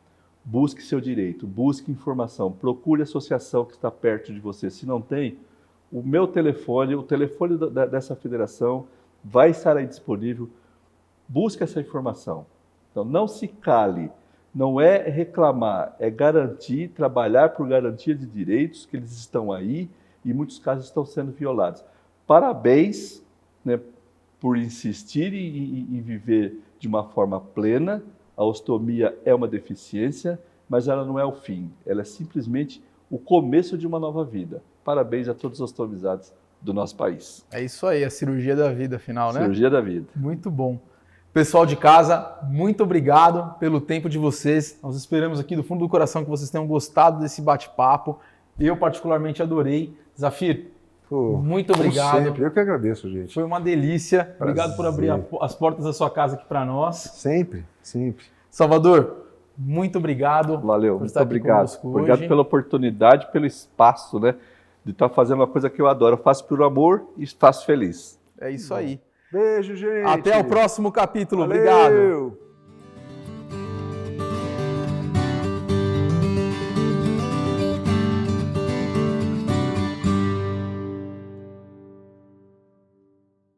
Busque seu direito, busque informação, procure a associação que está perto de você. Se não tem, o meu telefone, o telefone dessa federação vai estar aí disponível. Busque essa informação. Então, não se cale, não é reclamar, é garantir, trabalhar por garantia de direitos, que eles estão aí e em muitos casos estão sendo violados. Parabéns, né, por insistir e viver de uma forma plena. A ostomia é uma deficiência, mas ela não é o fim. Ela é simplesmente o começo de uma nova vida. Parabéns a todos os ostomizados do nosso país. É isso aí, a cirurgia da vida, afinal, né? Cirurgia da vida. Muito bom. Pessoal de casa, muito obrigado pelo tempo de vocês. Nós esperamos aqui do fundo do coração que vocês tenham gostado desse bate-papo. Eu particularmente adorei. Zafir, muito obrigado. Sempre. Eu que agradeço, gente. Foi uma delícia. Prazer. Obrigado por abrir as portas da sua casa aqui para nós. Sempre, sempre. Salvador, muito obrigado. Valeu, por estar muito obrigado. Aqui obrigado hoje. Pela oportunidade, pelo espaço, né? De estar fazendo uma coisa que eu adoro. Eu faço por amor e faço feliz. É isso aí. Beijo, gente. Até o próximo capítulo. Valeu. Obrigado.